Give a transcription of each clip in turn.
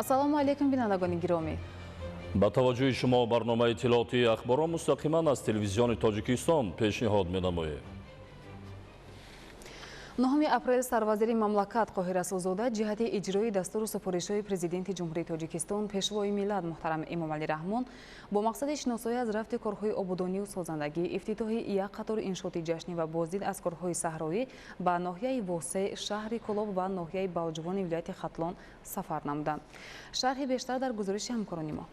ассалому алейкум бинандагони гиромӣ. ба таваҷҷӯҳи шумо барномаи иттилооти ахборон мустақиман аз телевизиони Тоҷикистон пешниҳод менамоем. 9 апрел сарвазири мамлакат Қоҳир Расулзода ҷиҳати иҷрои дастуру супоришҳои президенти ҷумҳурии Тоҷикистон пешвои миллат муҳтарам Эмомалӣ Раҳмон бо мақсади шиносоӣ аз рафти корҳои ободонию созандагӣ, ифтитоҳи як қатор иншооти ҷашнӣ ва боздид аз корҳои саҳроӣ ба ноҳияи Восе, шаҳри Кӯлоб ва ноҳияи Балҷувони вилояти Хатлон сафар намуданд. Шарҳи бештар дар гузориши ҳамкорони мо.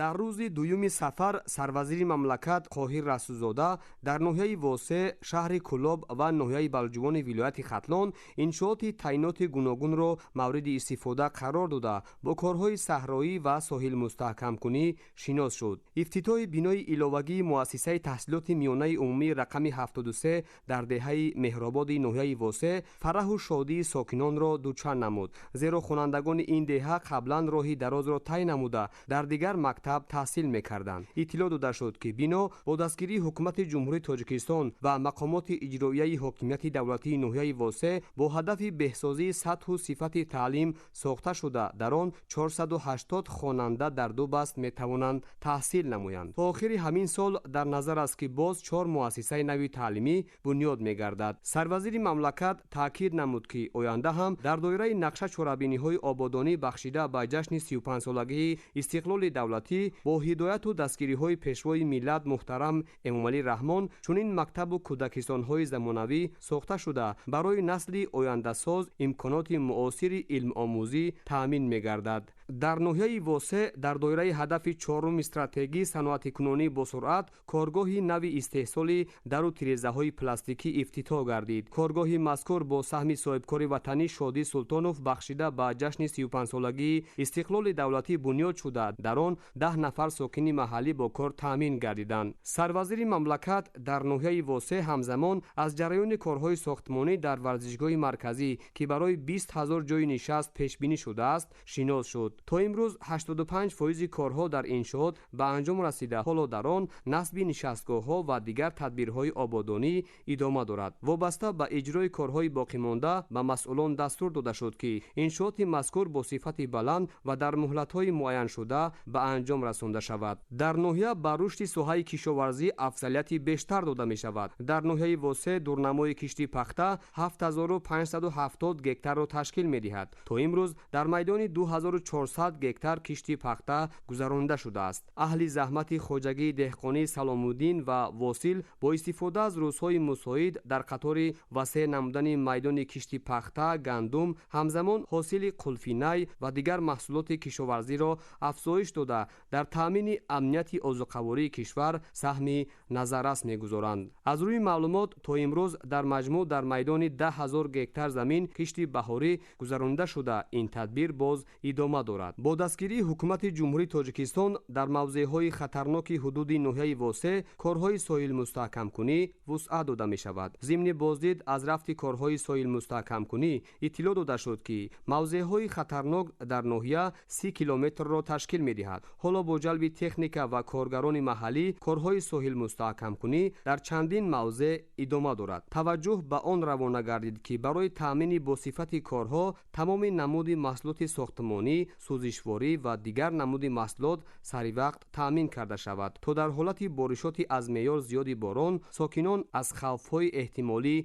дар рӯзи дуюми сафар сарвазири мамлакат Қоҳир Расулзода дар ноҳияи Восе, шаҳри Кӯлоб ва ноҳияи Балҷувони вилояти Хатлон иншооти таъйиноти гуногунро мавриди истифода қарор дода бо корҳои саҳроӣ ва соҳилмустаҳкамкунӣ шинос шуд. ифтитоҳи бинои иловагии муассисаи таҳсилоти миёнаи умумии рақами 73 дар деҳаи Меҳрободи ноҳияи Восе фараҳу шодии сокинонро дучар намуд, зеро хонандагони ин деҳа қаблан роҳи дарозро тай намуда дар дигар мактаб таҳсил мекарданд. иттилоъ дода шуд ки бино бо дастгирии ҳукумати ҷумҳурии Тоҷикистон ва мақомоти иҷроияи ҳокимияти давлатии ноҳияи Восе бо ҳадафи беҳсозии сатҳу сифати таълим сохта шуда дар он 480 хонанда дар ду баст метавонанд таҳсил намоянд. то охири ҳамин сол дар назар аст ки боз 4 муассисаи нави таълимӣ бунёд мегардад. сарвазири мамлакат таъкид намуд ки оянда ҳам дар доираи нақша чорабиниҳои ободонӣ бахшида ба ҷашни 35-солагии истиқлоли давлатӣ бо ҳидояту дастгириҳои пешвои миллат муҳтарам Эмомалӣ Раҳмон чунин мактабу кӯдакистонҳои замонавӣ сохта шуда барои насли ояндасоз имконоти муосири илмомӯзӣ таъмин мегардад. дар ноҳияи Восе дар доираи ҳадафи чорум стратегии саноатикунонӣ бо суръат коргоҳи нави истеҳсоли дару тирезаҳои пластикӣ ифтитоҳ гардид. коргоҳи мазкур бо саҳми соҳибкори ватанӣ Шодӣ Султонов бахшида ба ҷашни 35-солагии истиқлоли давлатӣ бунёд шуда дар он 10 нафар сокини маҳаллӣ бо кор таъмин гардиданд. сарвазири мамлакат дар ноҳияи Восе ҳамзамон аз ҷараёни корҳои сохтмонӣ дар варзишгоҳи марказӣ ки барои 20 000 ҷойи нишаст пешбинӣ шудааст шинос шуд. то имрӯз 85% корҳо дар иншоот ба анҷом расида, ҳоло дар он насби нишастгоҳҳо ва дигар тадбирҳои ободонӣ идома дорад. вобаста ба иҷрои корҳои боқимонда ба масъулон дастур дода шуд ки иншооти мазкур бо сифати баланд ва дар муҳлатҳои муайяншуда ба анҷом расонда шавад. дар ноҳия ба рушди соҳаи кишоварзӣ афзалияти бештар дода мешавад. дар ноҳияи Восе дурнамои кишти пахта 7570 гектарро ташкил медиҳад. то имрӯз дар майдони 2400 гектар кишти пахта гузаронида шудааст. аҳли заҳмати хоҷагии деҳқонӣ Саломуддин ва Восил бо истифода аз рӯзҳои мусоид дар қатори васеъ намудани майдони кишти пахта, гандум, ҳамзамон ҳосили қулфинай ва дигар маҳсулоти кишоварзиро афзоиш дода дар таъмини амнияти озуқавории кишвар саҳми назаррас мегузоранд. аз рӯи маълумот то имрӯз дар маҷмӯъ дар майдони 10 000 гектар замин кишти баҳорӣ гузаронида шуда ин тадбир боз идома дорад. бо дастгирии ҳукумати ҷумҳурии Тоҷикистон дар мавзеъҳои хатарноки ҳудуди ноҳияи Восе корҳои соҳилмустаҳкамкунӣ вусъат дода мешавад. зимни боздид аз рафти корҳои соҳилмустаҳкамкунӣ иттилоъ дода шуд ки мавзеъҳои хатарнок дар ноҳия 30 километрро ташкил медиҳад. ҳоло бо ҷалби техника ва коргарони маҳаллӣ корҳои соҳилмустаҳкамкунӣ дар чандин мавзеъ идома дорад. таваҷҷӯҳ ба он равона гардид ки барои таъмини босифати корҳо тамоми намуди маҳсулоти сохтмонӣ, сӯзишворӣ ва дигар намуди маҳсулот саривақт таъмин карда шавад, то дар ҳолати боришоти аз меъёр зиёди борон сокинон аз хавфҳои эҳтимолӣ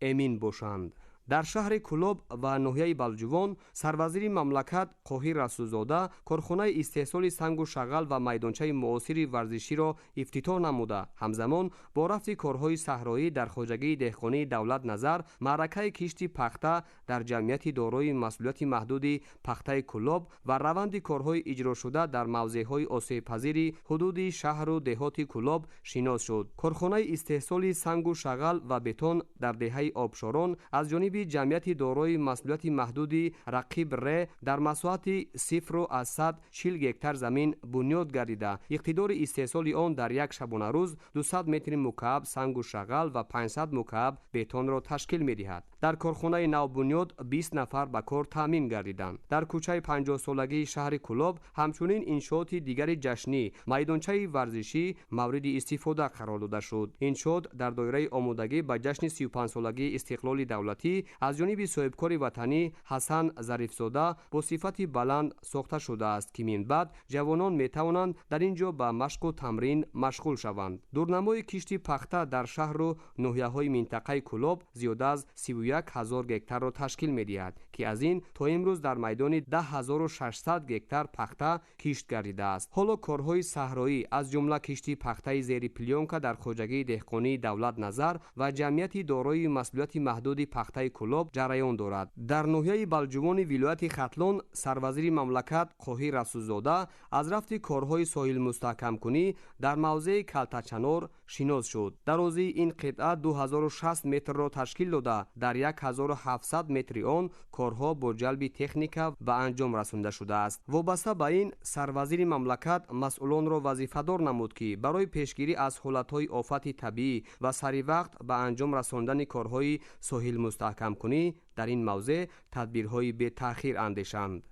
эмин бошанд. дар шаҳри Кӯлоб ва ноҳияи Балҷувон сарвазири мамлакат Қоҳир Расулзода корхонаи истеҳсоли сангу шағал ва майдончаи муосири варзиширо ифтитоҳ намуда, ҳамзамон бо рафти корҳои саҳроӣ дар хоҷагии деҳқонии давлат назар маъракаи кишти пахта дар ҷамъияти дорои масъулияти маҳдуди пахтаи Кӯлоб ва раванди корҳои иҷрошуда дар мавзеъҳои осебпазири ҳудуди шаҳру деҳоти Кӯлоб шинос шуд. корхонаи истеҳсоли сангу шағал ва бетон дар деҳаи Обшорон аз ҷониби ҷамъияти дорои масъулияти маҳдуди Рақиб Ре дар масоҳати 0-140 гектар замин бунёд гардида, иқтидори истеҳсоли он дар як шабонарӯз 200 метри мукааб сангу шағал ва 500 мукааб бетонро ташкил медиҳад. дар корхонаи навбунёд 20 нафар ба кор таъмин гардиданд. дар кӯчаи 50-солагии шаҳри Кӯлоб ҳамчунин иншооти дигари ҷашнӣ, майдончаи варзишӣ мавриди истифода қарор дода шуд. иншоот дар доираи омодагӣ ба ҷашни 35-солагии истиқлоли давлатӣ аз ҷониби соҳибкори ватанӣ ҳасан зарифзода бо сифати баланд сохта шудааст ки минбаъд ҷавонон метавонанд дар ин ҷо ба машқу тамрин машғул шаванд. дурнамои кишти пахта дар шаҳру ноҳияҳои минтақаи Кӯлоб зиёда аз 31 000 гектарро ташкил медиҳад ки аз ин то имрӯз дар майдони 10 600 гектар пахта кишт гардидааст. ҳоло корҳои саҳроӣ аз ҷумла кишти пахтаи зери плёнка дар хоҷагии деҳқонии Давлат Назар ва ҷамъияти дорои масъулияти маҳдуди пахтаи Кӯлоб ҷараён дорад. дар ноҳияи балҷувони вилояти Хатлон сарвазири мамлакат Қоҳир Расулзода аз рафти корҳои соҳилмустаҳкамкунӣ дар мавзеи Калтачанор шинос шуд. дарозии ин қитъа 2060 метрро ташкил дода дар 1700 метри он корҳо бо ҷалби техника ба анҷом расонида шудааст. вобаста ба ин сарвазири мамлакат масъулонро вазифадор намуд ки барои пешгирӣ аз ҳолатҳои офати табиӣ ва саривақт ба анҷом расонидани корҳои соҳилмустаҳкамкунӣ дар ин мавзеъ тадбирҳои бетаъхир андешанд.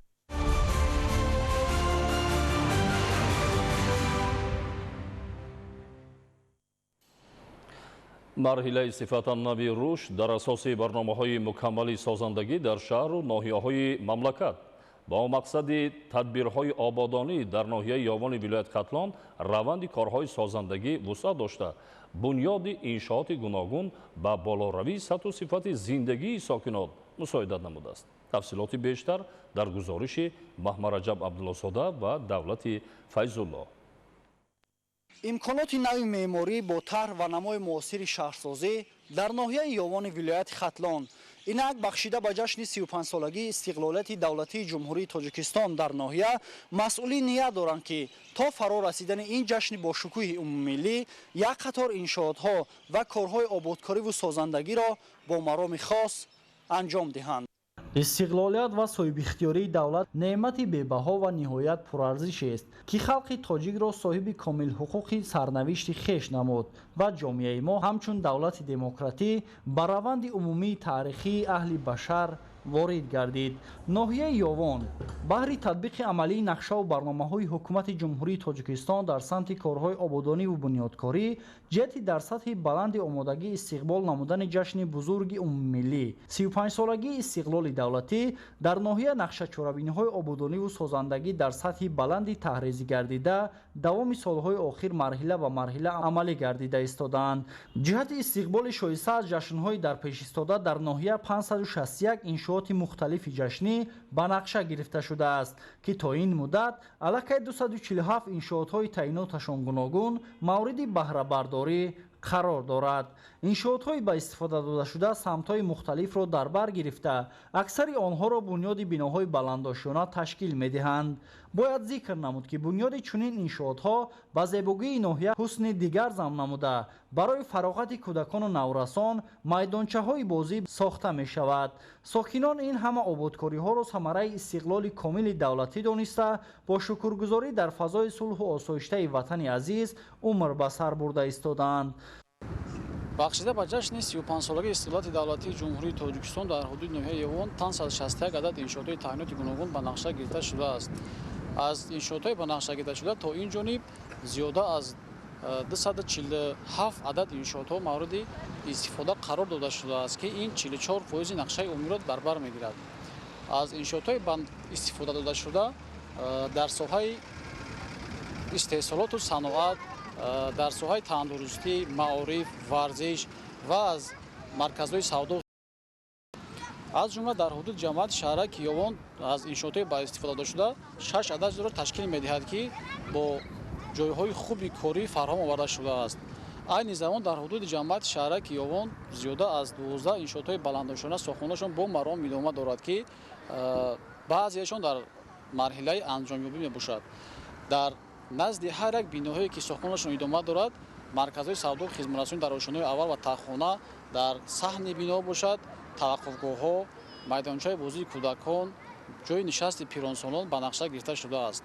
марҳилаи сифатан нави рушд дар асоси барномаҳои мукаммали созандагӣ дар шаҳру ноҳияҳои мамлакат ба мақсади тадбирҳои ободонӣ дар ноҳияи ёвони вилояти Хатлон раванди корҳои созандагӣ вусъат дошта бунёди иншооти гуногун ба болоравии сатҳу сифати зиндагии сокинон мусоидат намудааст. тафсилоти бештар дар гузориши Маҳмараҷаб Абдуллосода ва Давлати Файзулло. имконоти нави меъморӣ бо тарҳ ва намои муосири шаҳрсозӣ дар ноҳияи ёвони вилояти Хатлон инак бахшида ба ҷашни 35-солагии истиқлолияти давлатии ҷумҳурии Тоҷикистон дар ноҳия масъулин ният доранд ки то фаро расидани ин ҷашни бошукӯҳи умуммиллӣ як қатор иншоотҳо ва корҳои ободкориву созандагиро бо мароми хос анҷом диҳанд. истиқлолият ва соҳибихтиёрии давлат неъмати бебаҳо ва ниҳоят пурарзишест ки халқи тоҷикро соҳиби комилҳуқуқи сарнавишти хеш намуд ва ҷомеаи мо ҳамчун давлати демократӣ ба раванди умумии таърихии аҳли башар ворид гардид. ноҳияи ёвон баҳри татбиқи амалии нақшаву барномаҳои ҳукумати ҷумҳурии Тоҷикистон дар самти корҳои ободониву бунёдкорӣ ҷиҳати дар сатҳи баланди омодагӣ истиқбол намудани ҷашни бузурги умуммиллӣ 35-солагии истиқлоли давлатӣ дар ноҳия нақшачорабиниҳои ободониву созандагӣ дар сатҳи баланди таҳризӣ гардида давоми солҳои охир марҳила ба марҳила амалӣ гардида истодаанд. ҷиҳати истиқболи шоиста аз ҷашнҳои дар пешистода дар ноҳия 561 иншооти мухталифи ҷашнӣ ба нақша гирифта шудааст ки то ин муддат аллакай 247 иншоотҳои таъиноташон гуногун мавриди баҳрабардорӣ қарор дорад. иншоотҳои ба истифода додашуда самтҳои мухталифро дар бар гирифта аксари онҳоро бунёди биноҳои баландошона ташкил медиҳанд. бояд зикр намуд ки бунёди чунин иншоотҳо ба зебогии ноҳия ҳусни дигар зам намуда барои фароғати кӯдакону наврасон майдончаҳои бозӣ сохта мешавад. сокинон ин ҳама ободкориҳоро самараи истиқлоли комили давлатӣ дониста бо шукргузорӣ дар фазои сулҳу осоиштаи ватани азиз умр ба сар бурда истодаанд. бахшида ба ҷашни 35-солагии истиқлолияти давлатии ҷумҳурии Тоҷикистон дар ҳудуди ноҳияи Ёвон 561 адад иншоотҳои таъиноти гуногун ба нақша гирифта шудааст. аз иншоотҳои ба нақша гирифта шуда то ин ҷониб зиёда аз 247 адад иншоотҳо мавриди истифода қарор дода шудааст ки ин 44% нақшаи умумиро бар бар мегирад. аз иншоотҳои ба истифода дода шуда дар соҳаи истеҳсолоту саноат, дар соҳаи тандурустӣ, маориф, варзиш ва аз марказҳои савдо аз ҷумла дар ҳудуди ҷамъияти шаҳраки Ёвон аз иншоотҳои ба истифода дода шуда 6 ададро ташкил медиҳад ки бо ҷойҳои хуби корӣ фарҳом оварда шудааст. айни замон дар ҳудуди ҷамъияти шаҳраки Ёвон зиёда аз 12 иншоотҳои баландошона сохонашон бо маром идома дорад ки баъзеашон дар марҳилаи анҷомёбӣ мебошад. дар назди ҳар як биноҳое ки сохонашон идома дорад марказҳои савдо хизматрасонӣ дар ошонаи аввал ва таххона дар саҳни бино бошад, таваққуфгоҳҳо, майдончаи бозии кӯдакон, ҷои нишасти пиронсолон ба нақша гирифта шудааст.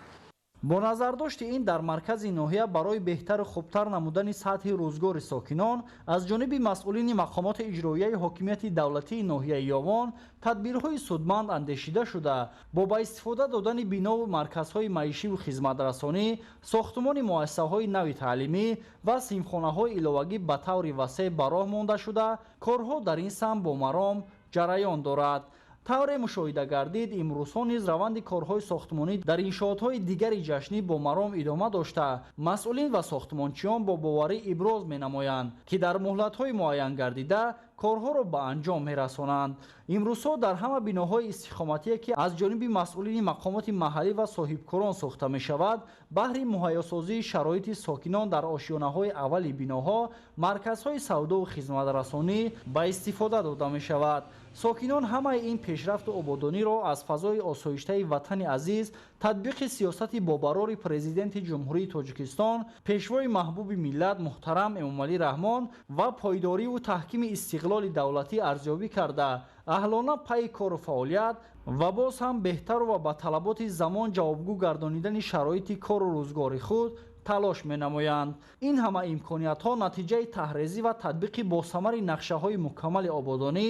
бо назардошти ин дар маркази ноҳия барои беҳтару хубтар намудани сатҳи рӯзгори сокинон аз ҷониби масъулини мақомоти иҷроияи ҳокимияти давлатии ноҳияи Ёвон тадбирҳои судманд андешида шуда бо ба истифода додани бинову марказҳои маишиву хизматрасонӣ, сохтумони муассисаҳои нави таълимӣ ва симхонаҳои иловагӣ ба таври васеъ ба роҳ монда шуда корҳо дар ин самт бо маром ҷараён дорад. тавре мушоҳида гардид, имрӯзҳо низ раванди корҳои сохтмонӣ дар иншоотҳои дигари ҷашнӣ бо маром идома дошта, масъулин ва сохтмончиён бо боварӣ иброз менамоянд, ки дар муҳлатҳои муайян гардида корҳоро ба анҷом мерасонанд. имрӯзҳо дар ҳама биноҳои истихоматие ки аз ҷониби масъулини мақомоти маҳаллӣ ва соҳибкорон сохта мешавад, баҳри муҳайёсозии шароити сокинон дар ошёнаҳои аввали биноҳо, марказҳои савдову хизматрасонӣ ба истифода дода мешавад. сокинон ҳамаи ин пешрафту ободониро аз фазои осоиштаи ватани азиз, татбиқи сиёсати бобарори президенти ҷумҳурии Тоҷикистон, пешвои маҳбуби миллат муҳтарам Эмомалӣ Раҳмон ва пойдориву таҳкими истиқлоли давлатӣ арзёбӣ карда, аҳлона пайи кору фаъолият ва боз ҳам беҳтару ва ба талаботи замон ҷавобгӯ гардонидани шароити кору рӯзгори худ талош менамоянд. ин ҳама имкониятҳо натиҷаи таҳрезӣ ва татбиқи босамари нақшаҳои мукаммали ободонӣ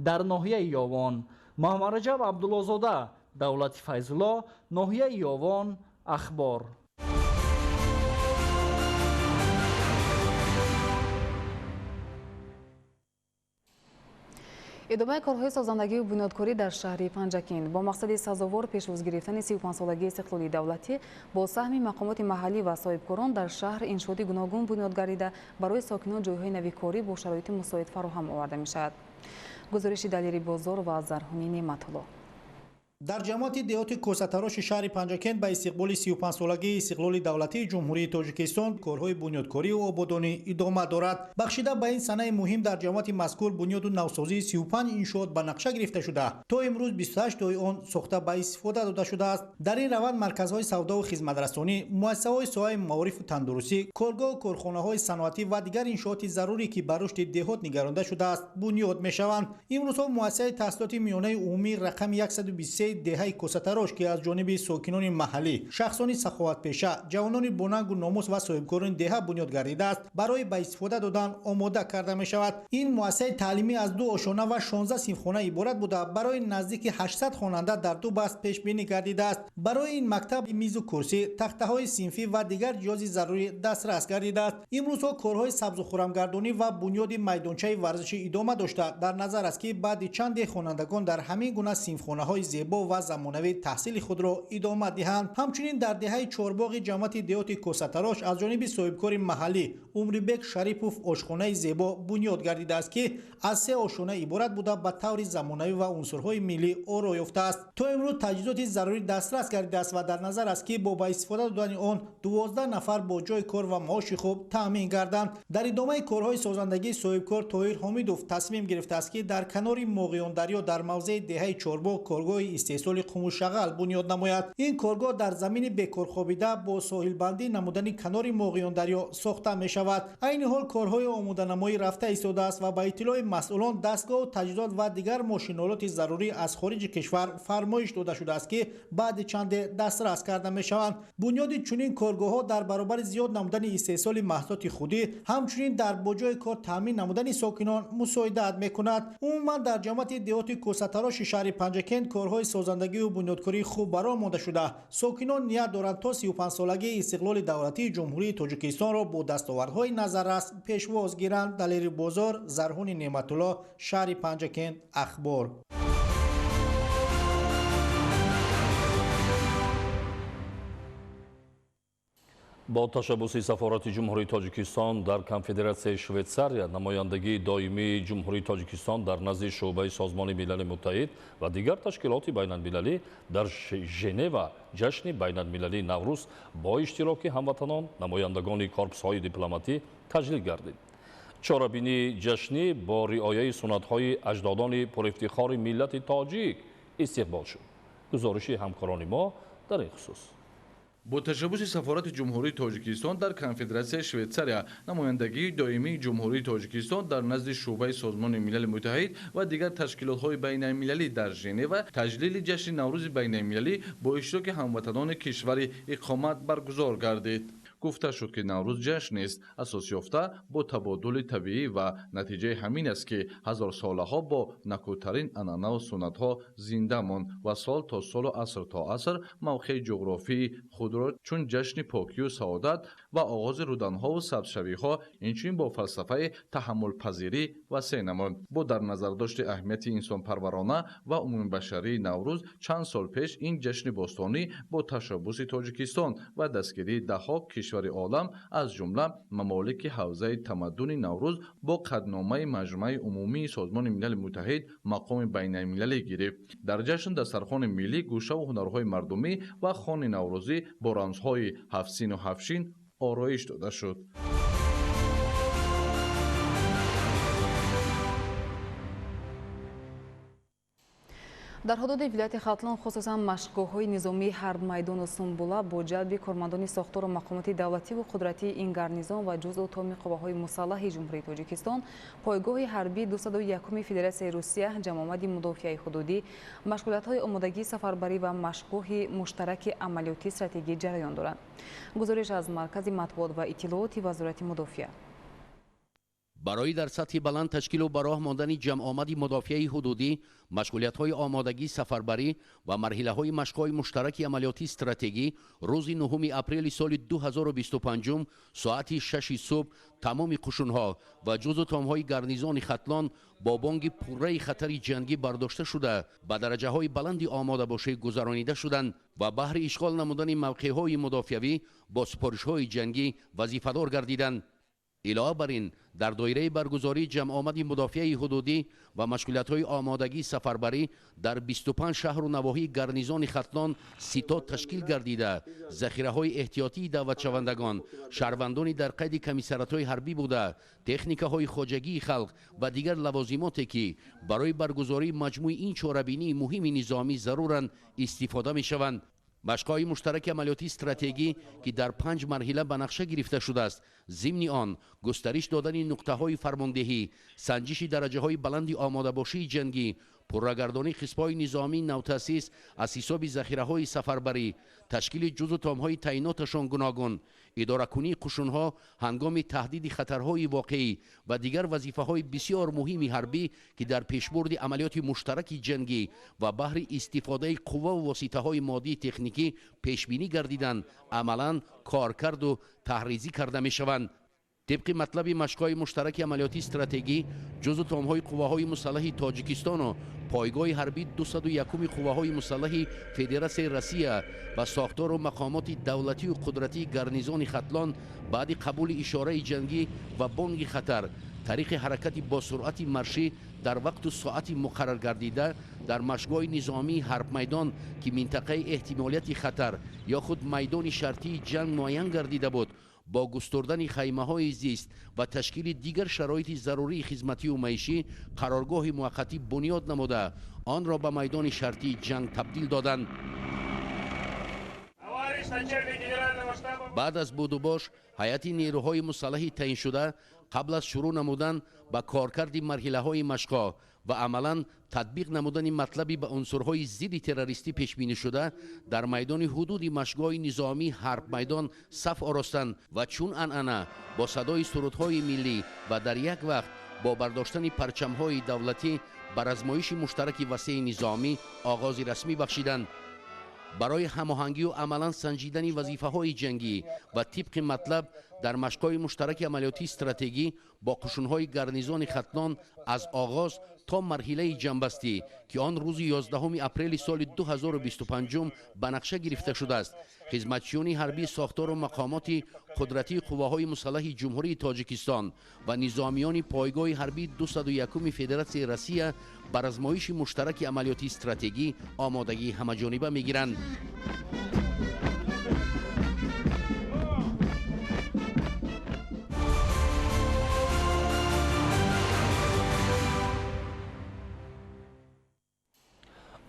дар ноҳияи Ёвон. Муҳаммадраҷаб Абдуллозода, Давлати Файзулло, ноҳияи Ёвон, Ахбор. идомаи корҳои созандагию бунёдкорӣ дар шаҳри Панҷакент бо мақсади сазовор пешвоз гирифтани 35-солагии истиқлоли давлатӣ бо саҳми мақомоти маҳаллӣ ва соҳибкорон дар шаҳр иншооти гуногун бунёд гардида барои сокинон ҷойҳои нави корӣ бо шароити мусоид фароҳам оварда мешавад. гузориши Далери Бозор ва Зарҳуни Неъматулло. дар ҷамоати деҳоти кӯсатароши шаҳри Панҷакент ба истиқболи 35-солагии истиқлоли давлатии ҷумҳурии Тоҷикистон корҳои бунёдкорию ободонӣ идома дорад. бахшида ба ин санаи муҳим дар ҷамоати мазкур бунёду навсозии 35 иншоот ба нақша гирифта шуда, то имрӯз 28 тои он сохта ба истифода дода шудааст. дар ин раванд марказҳои савдову хизматрасонӣ, муассисаҳои соҳаи маорифу тандурустӣ, коргоҳу корхонаҳои саноатӣ ва дигар иншооти зарурӣ ки ба рушди деҳот нигаронда шудааст бунёд мешаванд. имрӯзҳо муассисаи таҳсилоти миёнаи умумӣ рақами 123 деҳаи Кӯсатарош ки аз ҷониби сокинони маҳаллӣ, шахсони саховатпеша, ҷавонони бонангу номус ва соҳибкорони деҳа бунёд гардидааст, барои ба истифода додан омода карда мешавад. ин муассисаи таълимӣ аз 2 ошона ва 16 синфхона иборат буда барои наздики 800 хонанда дар 2 баст пешбинӣ гардидааст. барои ин мактаб мизу курсӣ, тахтаҳои синфӣ ва дигар ҷиҳози зарурӣ дастрас гардидааст. имрӯзҳо корҳои сабзу хӯрамгардонӣ ва бунёди майдончаи варзишӣ идома дошта, дар назар аст ки баъди чанде хонандагон дар ҳамин гуна синфхонаҳои зебо ва замонавӣ таҳсили худро идома диҳанд. ҳамчунин дар деҳаи Чорбоғи ҷамоати деҳоти Кӯсатарош аз ҷониби соҳибкори маҳаллӣ Умрибек Шарипов ошхонаи зебо бунёд гардидааст ки аз 3 ошона иборат буда ба таври замонавӣ ва унсурҳои миллӣ оро ёфтааст. то имрӯз таҷҳизоти зарурӣ дастрас гардидааст ва дар назар аст ки бо ба истифода додани он 12 нафар бо ҷои кор ва маоши хуб таъмин гарданд. дар идомаи корҳои созандагии соҳибкор Тоҳир Ҳомидов тасмим гирифтааст ки дар канори Моғиондарё дар мавзеи деҳаи Чорбоғ коргоҳи истеҳсоли қумушағал бунёд намояд. ин коргоҳ дар замини бекорхобида бо соҳилбандӣ намудани канори Моғиондарё сохта мешавад. айни ҳол корҳои омоданамоӣ рафта истодааст ва ба иттилои масъулон дастгоҳу таҷҳизот ва дигар мошинолоти зарурӣ аз хориҷи кишвар фармоиш дода шудааст ки баъди чанде дастрас карда мешаванд. бунёди чунин коргоҳҳо дар баробари зиёд намудани истеҳсоли маҳсулоти худӣ, ҳамчунин дар бо ҷои кор таъмин намудани сокинон мусоидат мекунад. умуман дар ҷамоати деҳоти Кӯсатароши шаҳри Панҷакент корҳои созандагию бунёдкорӣ хуб баромода шуда, сокинон ният доранд то 35-солагии истиқлоли давлатии ҷумҳурии Тоҷикистонро бо дастовардҳои назаррас пешвоз гиранд. Далери Бозор, Зарҳуни Неъматулло, шаҳри Панҷакент, Ахбор. бо ташаббуси сафорати ҷумҳурии Тоҷикистон дар Конфедератсияи Швейтсария, намояндагии доимии ҷумҳурии Тоҷикистон дар назди шуъбаи Созмони Милали Муттаҳид ва дигар ташкилоти байналмилалӣ дар Женева ҷашни байналмилалии Наврӯз бо иштироки ҳамватанон, намояндагони корпусҳои дипломатӣ таҷлил гардид. чорабинии ҷашнӣ бо риояи суннатҳои аҷдодони пурифтихори миллати тоҷик истиқбол шуд. гузориши ҳамкорони мо дар ин хусус. бо ташаббуси сафорати ҷумҳурии Тоҷикистон дар Конфедератсияи Швейтсария, намояндагии доимии ҷумҳурии Тоҷикистон дар назди шуъбаи Созмони Милали Муттаҳид ва дигар ташкилотҳои байналмилалӣ дар Женева таҷлили ҷашни Наврӯзи байналмилалӣ бо иштироки ҳамватанони кишвари иқомат баргузор гардид. гуфта шуд, ки Наврӯз ҷашн нест, асос ёфта бо табодули табиӣ ва натиҷаи ҳамин аст, ки ҳазорсолаҳо бо накӯтарин анъанаву суннатҳо зинда монд ва сол то солу аср то аср мавқеи ҷуғрофии худро чун ҷашни покию саодат ва оғози руданҳову сабзшавиҳо инчунин бо фалсафаи таҳаммулпазирӣ васеъ намуд. Бо дар назардошти аҳамияти инсонпарварона ва умумибашарии Наврӯз чанд сол пеш ин ҷашни бостонӣ бо ташаббуси Тоҷикистон ва дастгирии даҳҳо кишвари олам аз ҷумла мамолики ҳавзаи тамаддуни Наврӯз бо қадномаи Маҷмӯаи умумии Созмони Милали Муттаҳид мақоми байналмилалӣ гирифт. Дар ҷашн дастархони миллӣ гӯшаву ҳунарҳои мардумӣ ва хони наврӯзӣ бо рамзҳои ҳафсину ҳафшин ороиш дода шуд. дар ҳудуди вилояти Хатлон хусусан машқгоҳҳои низомии ҳарб майдону Сумбула бо ҷалби кормандони сохтору мақомоти давлативу қудратии ин гарнизон ва ҷузъу томи қувваҳои мусаллаҳи Ҷумҳурии Тоҷикистон пойгоҳи ҳарбии 201 Федератсияи Русия ҷамъомади мудофиаи ҳудудӣ машғулиятҳои омодагии сафарбарӣ ва машқгоҳи муштараки амалиётии стратегӣ ҷараён дорад. гузориш аз Маркази матбуот ва иттилооти Вазорати Мудофиа. барои дар сатҳи баланд ташкилу ба роҳ мондани ҷамъомади мудофиаи ҳудудӣ машғулиятҳои омодагии сафарбарӣ ва марҳилаҳои машқҳои муштараки амалиётии стратегӣ рӯзи 9 апрели соли 2025 соати 6 субҳ тамоми қушунҳо ва ҷузъу томҳои гарнизони Хатлон бо бонги пурраи хатари ҷангӣ бардошта шуда ба дараҷаҳои баланди омодабошӣ гузаронида шуданд ва баҳри ишғол намудани мавқеъҳои мудофиавӣ бо супоришҳои ҷангӣ вазифадор гардиданд. илова бар ин дар доираи баргузории ҷамъомади мудофиаи ҳудудӣ ва машғулиятҳои омодагии сафарбарӣ дар 25 шаҳру навоҳии гарнизони Хатлон ситод ташкил гардида захираҳои эҳтиётии даъватшавандагон, шаҳрвандони дар қайди комиссариатҳои ҳарбӣ буда, техникаҳои хоҷагии халқ ва дигар лавозимоте, ки барои баргузории маҷмӯи ин чорабинии муҳими низомӣ заруранд, истифода мешаванд. машқҳои муштараки амалиётии стратегӣ ки дар 5 марҳила ба нақша гирифта шудааст, зимни он густариш додани нуқтаҳои фармондеҳӣ, санҷиши дараҷаҳои баланди омодабошии ҷангӣ, пуррагардонии қисмҳои низомии навтаъсис аз ҳисоби захираҳои сафарбарӣ, ташкили ҷузъу томҳои таъйиноташон гуногун, идоракунии қушунҳо ҳангоми таҳдиди хатарҳои воқеӣ ва дигар вазифаҳои бисёр муҳими ҳарбӣ ки дар пешбурди амалиёти муштараки ҷангӣ ва баҳри истифодаи қувваву воситаҳои моддии техникӣ пешбинӣ гардиданд, амалан коркарду таҳризӣ карда мешаванд. طبق مطلب مشق‌های مشترک عملیاتی استراتژی جزو تام‌های قواهای مسلح تاجیکستان و پایگاه حربی 201 قواهای مسلح فدراسیون روسیه و ساختار و مقامات دولتی و قدرتی گارنیزون ختلان بعد قبول اشاره جنگی و بانگ خطر طریق حرکت با سرعت مرشی در وقت و ساعت مقرر گردیده در مشق‌های نظامی حرب میدان که منطقه احتمالیت خطر یا خود میدان شرطی جنگ معین گردیده بود با گستردن خیمه‌های زیست و تشکیل دیگر شرایط ضروری خدمتی و معیشی قرارگاه موقتی بنیاد نموده آن را به میدان شرطی جنگ تبدیل دادند. بعد از بود و باش هیئت نیروهای مسلح تعیین شده قبل از شروع نمودن به کارکرد مرحله‌های مشق‌ها و عملاً تطبیق نمودن مطلبی به عنصرهای ضد تروریستی پیش بینی شده در میدان حدود مشق‌های نظامی حرب میدان صف آراستند و چون انعنه با صدای سرودهای ملی و در یک وقت با برداشتن پرچم‌های دولتی بر آزمایش مشترک وسیع نظامی آغاز رسمی بخشیدند. برای هماهنگی و عملاً سنجیدن وظیفه‌های جنگی و طبق مطلب در مشق‌های مشترک عملیاتی استراتژی با قشون‌های گارنیزون ختلان از آغاز تا مرحله جنبستی که آن روز 11 اپریل سال 2025 به نقشه گرفته شده است، خدمتچیان حربی ساختار و مقامات قدرتی قواهای مسلح جمهوری تاجیکستان و نظامیان پایگاه حربی 201 فدراسیون روسیه بر آزمایش مشترک عملیاتی استراتژی آمادگی همه‌جانبه می‌گیرند.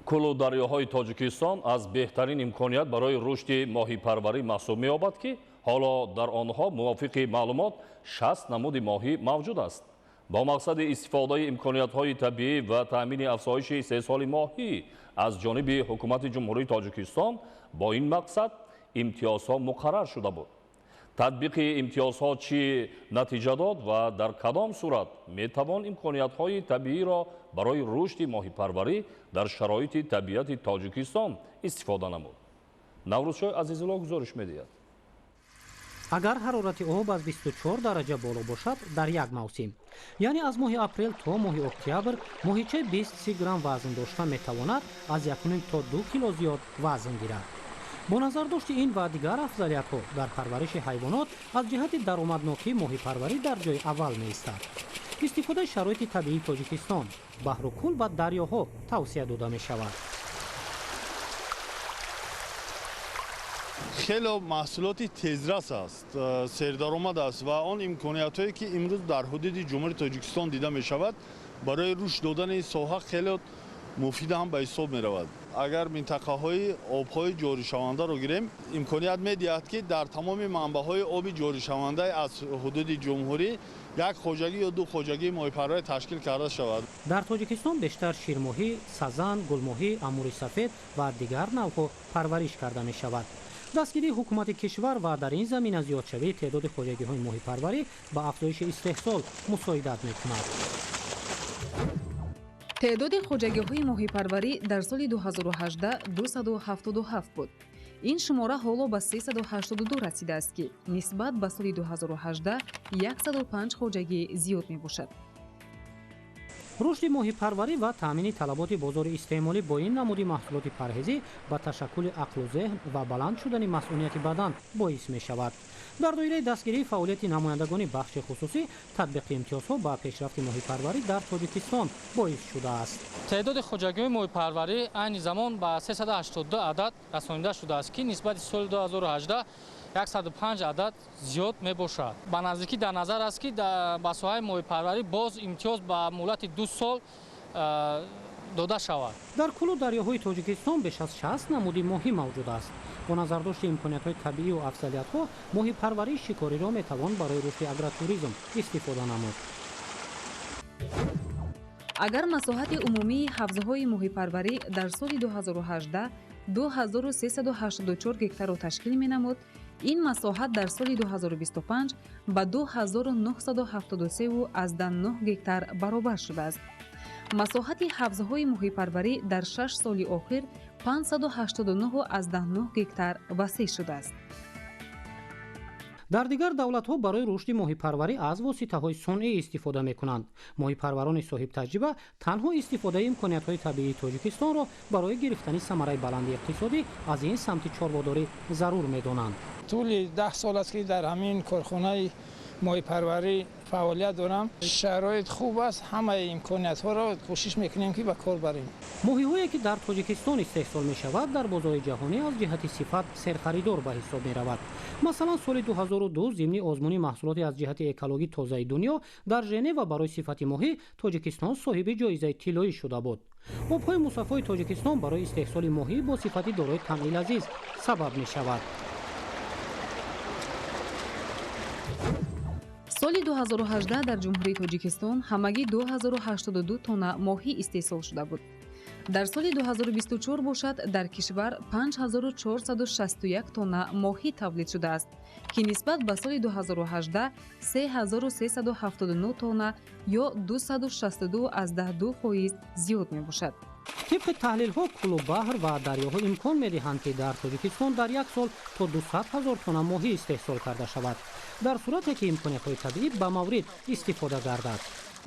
کلو دریاهای تاجیکستان از بهترین امکانیت برای رشد ماهیپروری محسوب می‌یابد که حالا در آنها موافق معلومات 60 نمود ماهی موجود است. با مقصد استفاده امکانیت‌های طبیعی و تأمین افزایش استحصال ماهی از جانب حکومت جمهوری تاجیکستان با این مقصد امتیازها مقرر شده بود. татбиқи имтиёзҳо чӣ натиҷа дод ва дар кадом сурат метавон имкониятҳои табииро барои рушди моҳипарварӣ дар шароити табиати Тоҷикистон истифода намуд? Наврӯзшоҳ Азизулло гузориш медиҳад. агар ҳарорати об аз 24 дараҷа боло бошад дар як мавсим, яъне аз моҳи апрел то моҳи октябр, моҳичаи 20-30 грамм вазн дошта метавонад аз 1 то 2 кило зиёд вазн гирад. бо назардошти ин ва дигар афзалиятҳо дар парвариши ҳайвонот аз ҷиҳати даромаднокии моҳипарварӣ дар ҷойи аввал меистад. истифодаи шароити табиии Тоҷикистон, баҳру кӯл ва дарёҳо тавсия дода мешавад. хело маҳсулоти тезрас аст, сердаромад аст ва он имкониятҳое ки имрӯз дар ҳудуди ҷумҳурии Тоҷикистон дида мешавад барои рушд додани ин соҳа хело муфид ҳам ба ҳисоб меравад. агар минтақаҳои обҳои ҷоришавандаро гирем, имконият медиҳад ки дар тамоми манбаъҳои оби ҷоришаванда аз ҳудуди ҷумҳурӣ як хоҷагӣ ё ду хоҷагии моҳипарварӣ ташкил карда шавад. дар Тоҷикистон бештар ширмоҳӣ, сазан, гулмоҳӣ, амури сафед ва дигар навъҳо парвариш карда мешавад. дастгирии ҳукумати кишвар ва дар ин замина зиёдшавии теъдоди хоҷагиҳои моҳипарварӣ ба афзоиши истеҳсол мусоидат мекунад. теъдоди хоҷагиҳои моҳипарварӣ дар соли 2018 277 буд. ин шумора ҳоло ба 382 расидааст ки нисбат ба соли 2018 105 хоҷагӣ зиёд мебошад. рушди моҳипарварӣ ва таъмини талаботи бозори истеъмолӣ бо ин намуди маҳсулоти парҳезӣ ба ташаккули ақлу зеҳн ва баланд шудани масъулияти бадан боис мешавад. дар доираи дастгирии фаъолияти намояндагони бахши хусусӣ, татбиқи имтиёзҳо ба пешрафти моҳипарварӣ дар Тоҷикистон боис шудааст. теъдоди хоҷагиҳои моҳипарварӣ айни замон ба 382 адад расонида шудааст ки нисбати соли 2018 105 адад зиёд мебошад. ба наздикӣ дар назар аст ки ба соҳаи моҳипарварӣ боз имтиёз ба муддати 2 сол дода шавад. дар кулу дарёҳои Тоҷикистон беш аз 60 намуди моҳӣ мавҷуд аст. бо назардошти имкониятҳои табиию афзалиятҳо, моҳипарварии шикориро метавон барои рушди агротуризм истифода намуд. агар масоҳати умумии ҳавзаҳои моҳипарварӣ дар соли 2018 2384 гектарро ташкил менамуд, ин масоҳат дар соли 2025 ба 2973,9 гектар баробар шудааст. масоҳати ҳавзаҳои моҳипарварӣ дар 6 соли охир 589,9 гектар васеъ шудааст. дар дигар давлатҳо барои рушди моҳипарварӣ аз воситаҳои сунъӣ истифода мекунанд. моҳипарварони соҳибтаҷриба танҳо истифодаи имкониятҳои табиии Тоҷикистонро барои гирифтани самараи баланди иқтисодӣ аз ин самти чорводорӣ зарур медонанд. тӯли 10 сол аст ки дар ҳамин корхонаи моҳипарварӣ фаъолият дорам. шароит хуб аст, ҳамаи имкониятҳоро кӯшиш мекунем ки ба кор барем. моҳиҳое ки дар Тоҷикистон истеҳсол мешавад дар бозори ҷаҳонӣ аз ҷиҳати сифат серхаридор ба ҳисоб меравад. масалан соли 2002 зимни озмуни маҳсулоти аз ҷиҳати экологӣ тозаи дунё дар Женева барои сифати моҳӣ Тоҷикистон соҳиби ҷоизаи тиллоӣ шуда буд. обҳои мусаффои Тоҷикистон барои истеҳсоли моҳӣ бо сифати дорои таъми лазиз сабаб мешавад. соли 2018 дар ҷумҳурии Тоҷикистон ҳамагӣ 2082 тонна моҳӣ истеҳсол шуда буд. дар соли 2024 бошад дар кишвар 5461 тонна моҳӣ тавлид шудааст, ки нисбат ба соли 2018 3379 тонна ё 262,2% зиёд мебошад. طبق تحلیل‌ها کلو بحر و دریاها امکان می‌دهند که در تاجیکستان در یک سال تا 200,000 تن ماهی استحصال کرده شود در صورتی که امکانات‌های طبیعی به مورد استفاده گردد.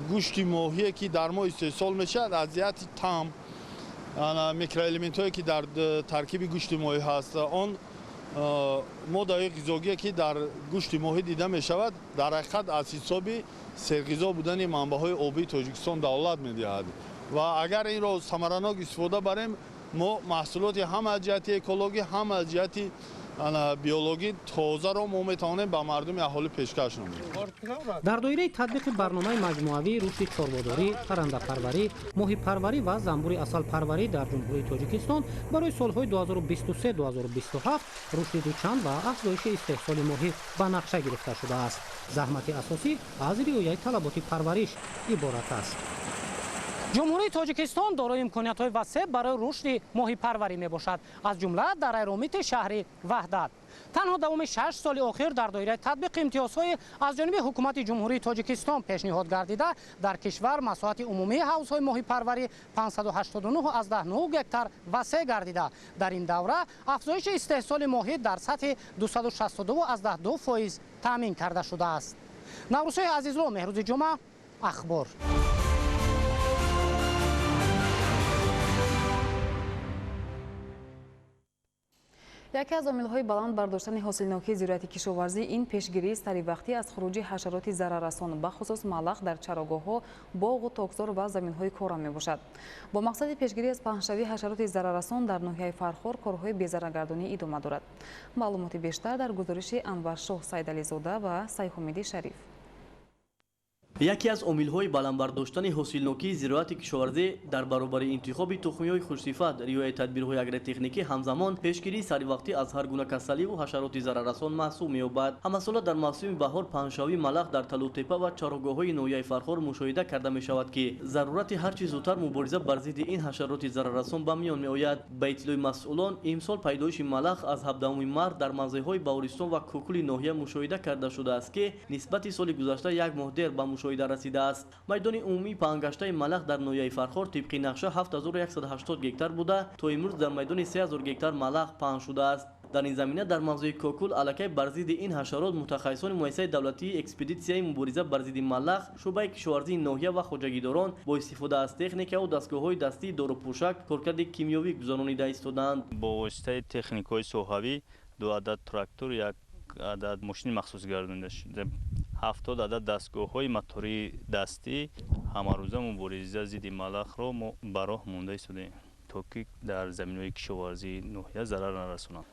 گوشت ماهی که در ما استحصال میشه از جهت طعم میکروالمنت‌هایی که در ترکیب گوشت ماهی هست آن ماده‌های غذایی که در گوشت ماهی دیده می‌شود در حقیقت از حساب سرغذا بودن منبع‌های آبی تاجیکستان دولت می‌دهد و اگر این را ثمرانک استفاده بریم ما محصولات هم از جهت اکولوژی هم از جهت بیولوژی تازه را ما میتوانیم به مردم اهالی پیشکش نماییم. در دایره تطبیق برنامه مجموعه‌ای رشد چارباداری، پرنده‌پروری، ماهی‌پروری و زنبور عسل پروری در جمهوری تاجیکستان برای سالهای 2023-2027 رشد دوچند و افزایش استحصال ماهی به نقشه گرفته شده است. زحمت اساسی از رعایت طلبات پرورش عبارت است. ҷумҳурии тоҷикистон дорои имкониятҳои васеъ барои рушди моҳипарварӣ мебошад, аз ҷумла дар айромити шаҳри ваҳдат. танҳо давоми 6 соли охир дар доираи татбиқи имтиёзҳои аз ҷониби ҳукумати ҷумҳурии тоҷикистон пешниҳод гардида дар кишвар масоҳати умумии ҳавзҳои моҳипарварӣ 589,9 гектар васеъ гардида. дар ин давра афзоиши истеҳсоли моҳӣ дар сатҳи 262,2% таъмин карда шудааст. наврӯзшоҳи азизло, меҳрӯзи ҷумъа, ахбор. яке аз омилҳои баланд бардоштани ҳосилнокии зироати кишоварзӣ ин пешгирии саривақтӣ аз хуруҷи ҳашароти зараррасон бахусус малах дар чарогоҳҳо, боғу токзор ва заминҳои кора мебошад. бо мақсади пешгирӣ аз паҳншавии ҳашароти зараррасон дар ноҳияи Фархор корҳои безараргардонӣ идома дорад. маълумоти бештар дар гузориши Анваршоҳ Сайдализода ва Сайҳумиди Шариф. яке аз омилҳои баландбардоштани ҳосилнокии зироати кишоварзӣ дар баробари интихоби тухмиҳои хушсифат, риояи тадбирҳои агротехникӣ ҳамзамон пешгирии саривақтӣ аз ҳар гуна касаливу ҳашароти зараррасон маҳсуб меёбад. ҳамасола дар мавсими баҳор паҳншавии малах дар Талутепа ва чарогоҳҳои ноҳияи Фархор мушоҳида карда мешавад ки зарурати ҳарчи зудтар мубориза бар зидди ин ҳашароти зараррасон ба миён меояд. ба иттилои масъулон, имсол пайдоиши малах аз 17 март дар мавзеъҳои Баҳористон ва Кукули ноҳия мушоҳида карда шудааст ки нисбати соли гузашта як моҳ дер ба мушоҳида расидааст. майдони умумии паҳнгаштаи малах дар ноҳияи Фархор тибқи нақша 7180 гектар буда, то имрӯз дар майдони 3000 гектар малах паҳн шудааст. дар ин замина дар мавзеи Кокул аллакай бар зидди ин ҳашарот мутахассисони муассисаи давлатии экспедитсияи мубориза бар зидди малах, шӯъбаи кишоварзии ноҳия ва хоҷагидорон бо истифода аз техникаву дастгоҳҳои дастии дорупӯшак коркарди кимиёвӣ гузаронида истодаанд. бо воситаи техникаҳои соҳавӣ 2 адад трактор, 1 адад мошини махсус гардонида шуда, 70 адад дастгоҳҳои мотории дастӣ ҳамарӯза мубориза зидди малахро мо ба роҳ монда истодаем, то ки дар заминҳои кишоварзии ноҳия зарар нарасонанд.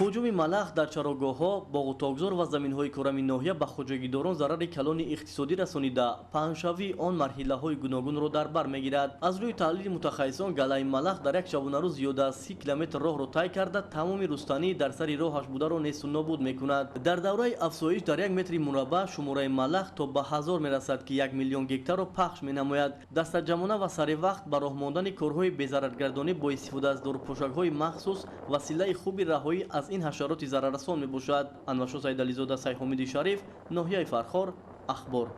ҳуҷуми малах дар чарогоҳҳо, боғу токзор ва заминҳои курами ноҳия ба хоҷагидорон зарари калони иқтисодӣ расонида, паҳншавии он марҳилаҳои гуногунро дар бар мегирад. аз рӯи таҳлили мутахассисон, галаи малах дар як шабонарӯз зиёда аз 30 километр роҳро тай карда, тамоми рустанӣ дар сари роҳаш бударо несту нобуд мекунад. дар давраи афзоиш дар 1 метри мураббаъ шумораи малах то ба 1000 мерасад ки 1 миллион гектарро пахш менамояд. дастаҷамона ва саривақт ба роҳ мондани корҳои безараргардонӣ бо истифода аз дорупӯшакҳои махсус василаи хуби раҳоӣ аз ин ҳашароти зараррасон мебошад. Анваршоҳ Сайдализода, Сайҳумиди Шариф, ноҳияи Фархор, ахбор.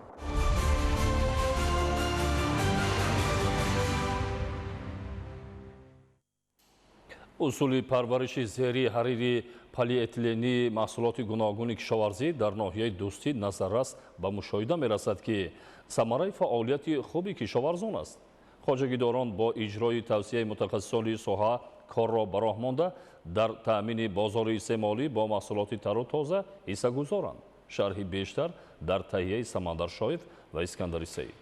усули парвариши зери ҳарири полиэтилении маҳсулоти гуногуни кишоварзӣ дар ноҳияи Дӯстӣ назаррас ба мушоҳида мерасад ки самараи фаъолияти хуби кишоварзон аст. хоҷагидорон бо иҷрои тавсияи мутахассисони соҳа корро ба роҳ монда дар таъмини бозори истеъмолӣ бо маҳсулоти тару тоза ҳиссагузоранд. шарҳи бештар дар таҳияи Самандар Шоев ва Искандари Саид.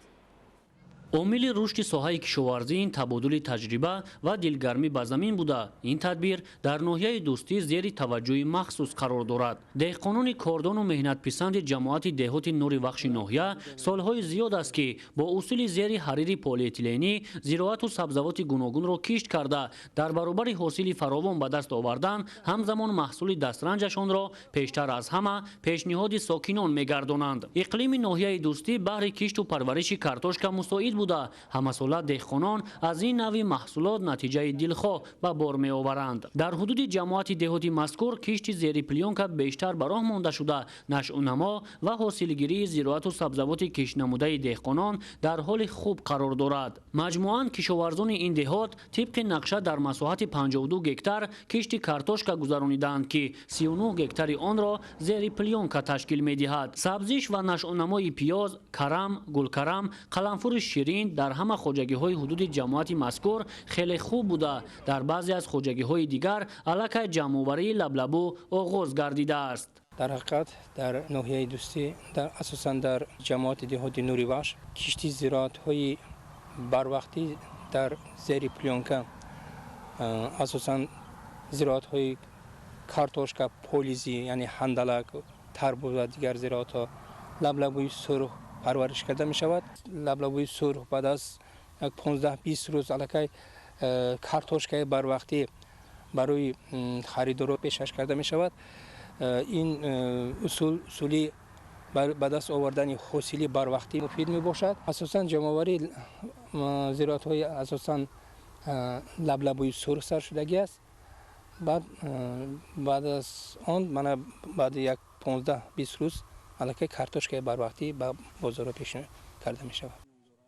омили рушди соҳаи кишоварзӣ ин табодули таҷриба ва дилгармӣ ба замин буда, ин тадбир дар ноҳияи Дӯстӣ зери таваҷҷӯҳи махсус қарор дорад. деҳқонони кордону меҳнатписанди ҷамоати деҳоти нури вахши ноҳия солҳои зиёд аст ки бо усули зери ҳарири полиэтиленӣ зироату сабзавоти гуногунро кишт карда, дар баробари ҳосили фаровон ба даст овардан, ҳамзамон маҳсули дастранҷашонро пештар аз ҳама пешниҳоди сокинон мегардонанд. иқлими ноҳияи Дӯстӣ баҳри кишту парвариши картошка мусоид буда, ҳамасола деҳқонон аз ин нави маҳсулот натиҷаи дилхоҳ ба бор меоваранд. дар ҳудуди ҷамоати деҳоти мазкур кишти зери плёнка бештар ба роҳ монда шуда, нашъунамо ва ҳосилгирии зироату сабзавоти киштнамудаи деҳқонон дар ҳоли хуб қарор дорад. маҷмӯан кишоварзони ин деҳот тибқи нақша дар масоҳати 52 гектар кишти картошка гузаронидаанд ки 39 гектари онро зери плёнка ташкил медиҳад. сабзиш ва нашъунамои пиёз, карам, гулкарам, қаламфури ширин дар ҳама хоҷагиҳои ҳудуди ҷамоати мазкур хеле хуб буда, дар баъзе аз хоҷагиҳои дигар аллакай ҷамъоварии лаблабу оғоз гардидааст. дар ҳақиқат дар ноҳияи Дӯстӣ, асосан дар ҷамоати деҳоти нури вахш, кишти зироатҳои барвақтӣ дар зери плёнка, асосан зироатҳои картошка, полизи, яъне ҳандалак, тарбуз ва дигар зироатҳо, лаблабӯи сурх парвариш карда мешавад. лаблабӯи сурх баъд аз 15-20 рӯз аллакай картошкаи барвақтӣ барои харидорон пешкаш карда мешавад. این اصولی به دست آوردن حاصلی بروقتی مفید می باشد. اساساً جمع‌آوری زراعت‌های اساساً لبلبوی سرخ سر شدگی است. بعد از آن من بعد یک 15-20 روز الکی کارتوشکای بروقتی به بازار پیش کرده می شود.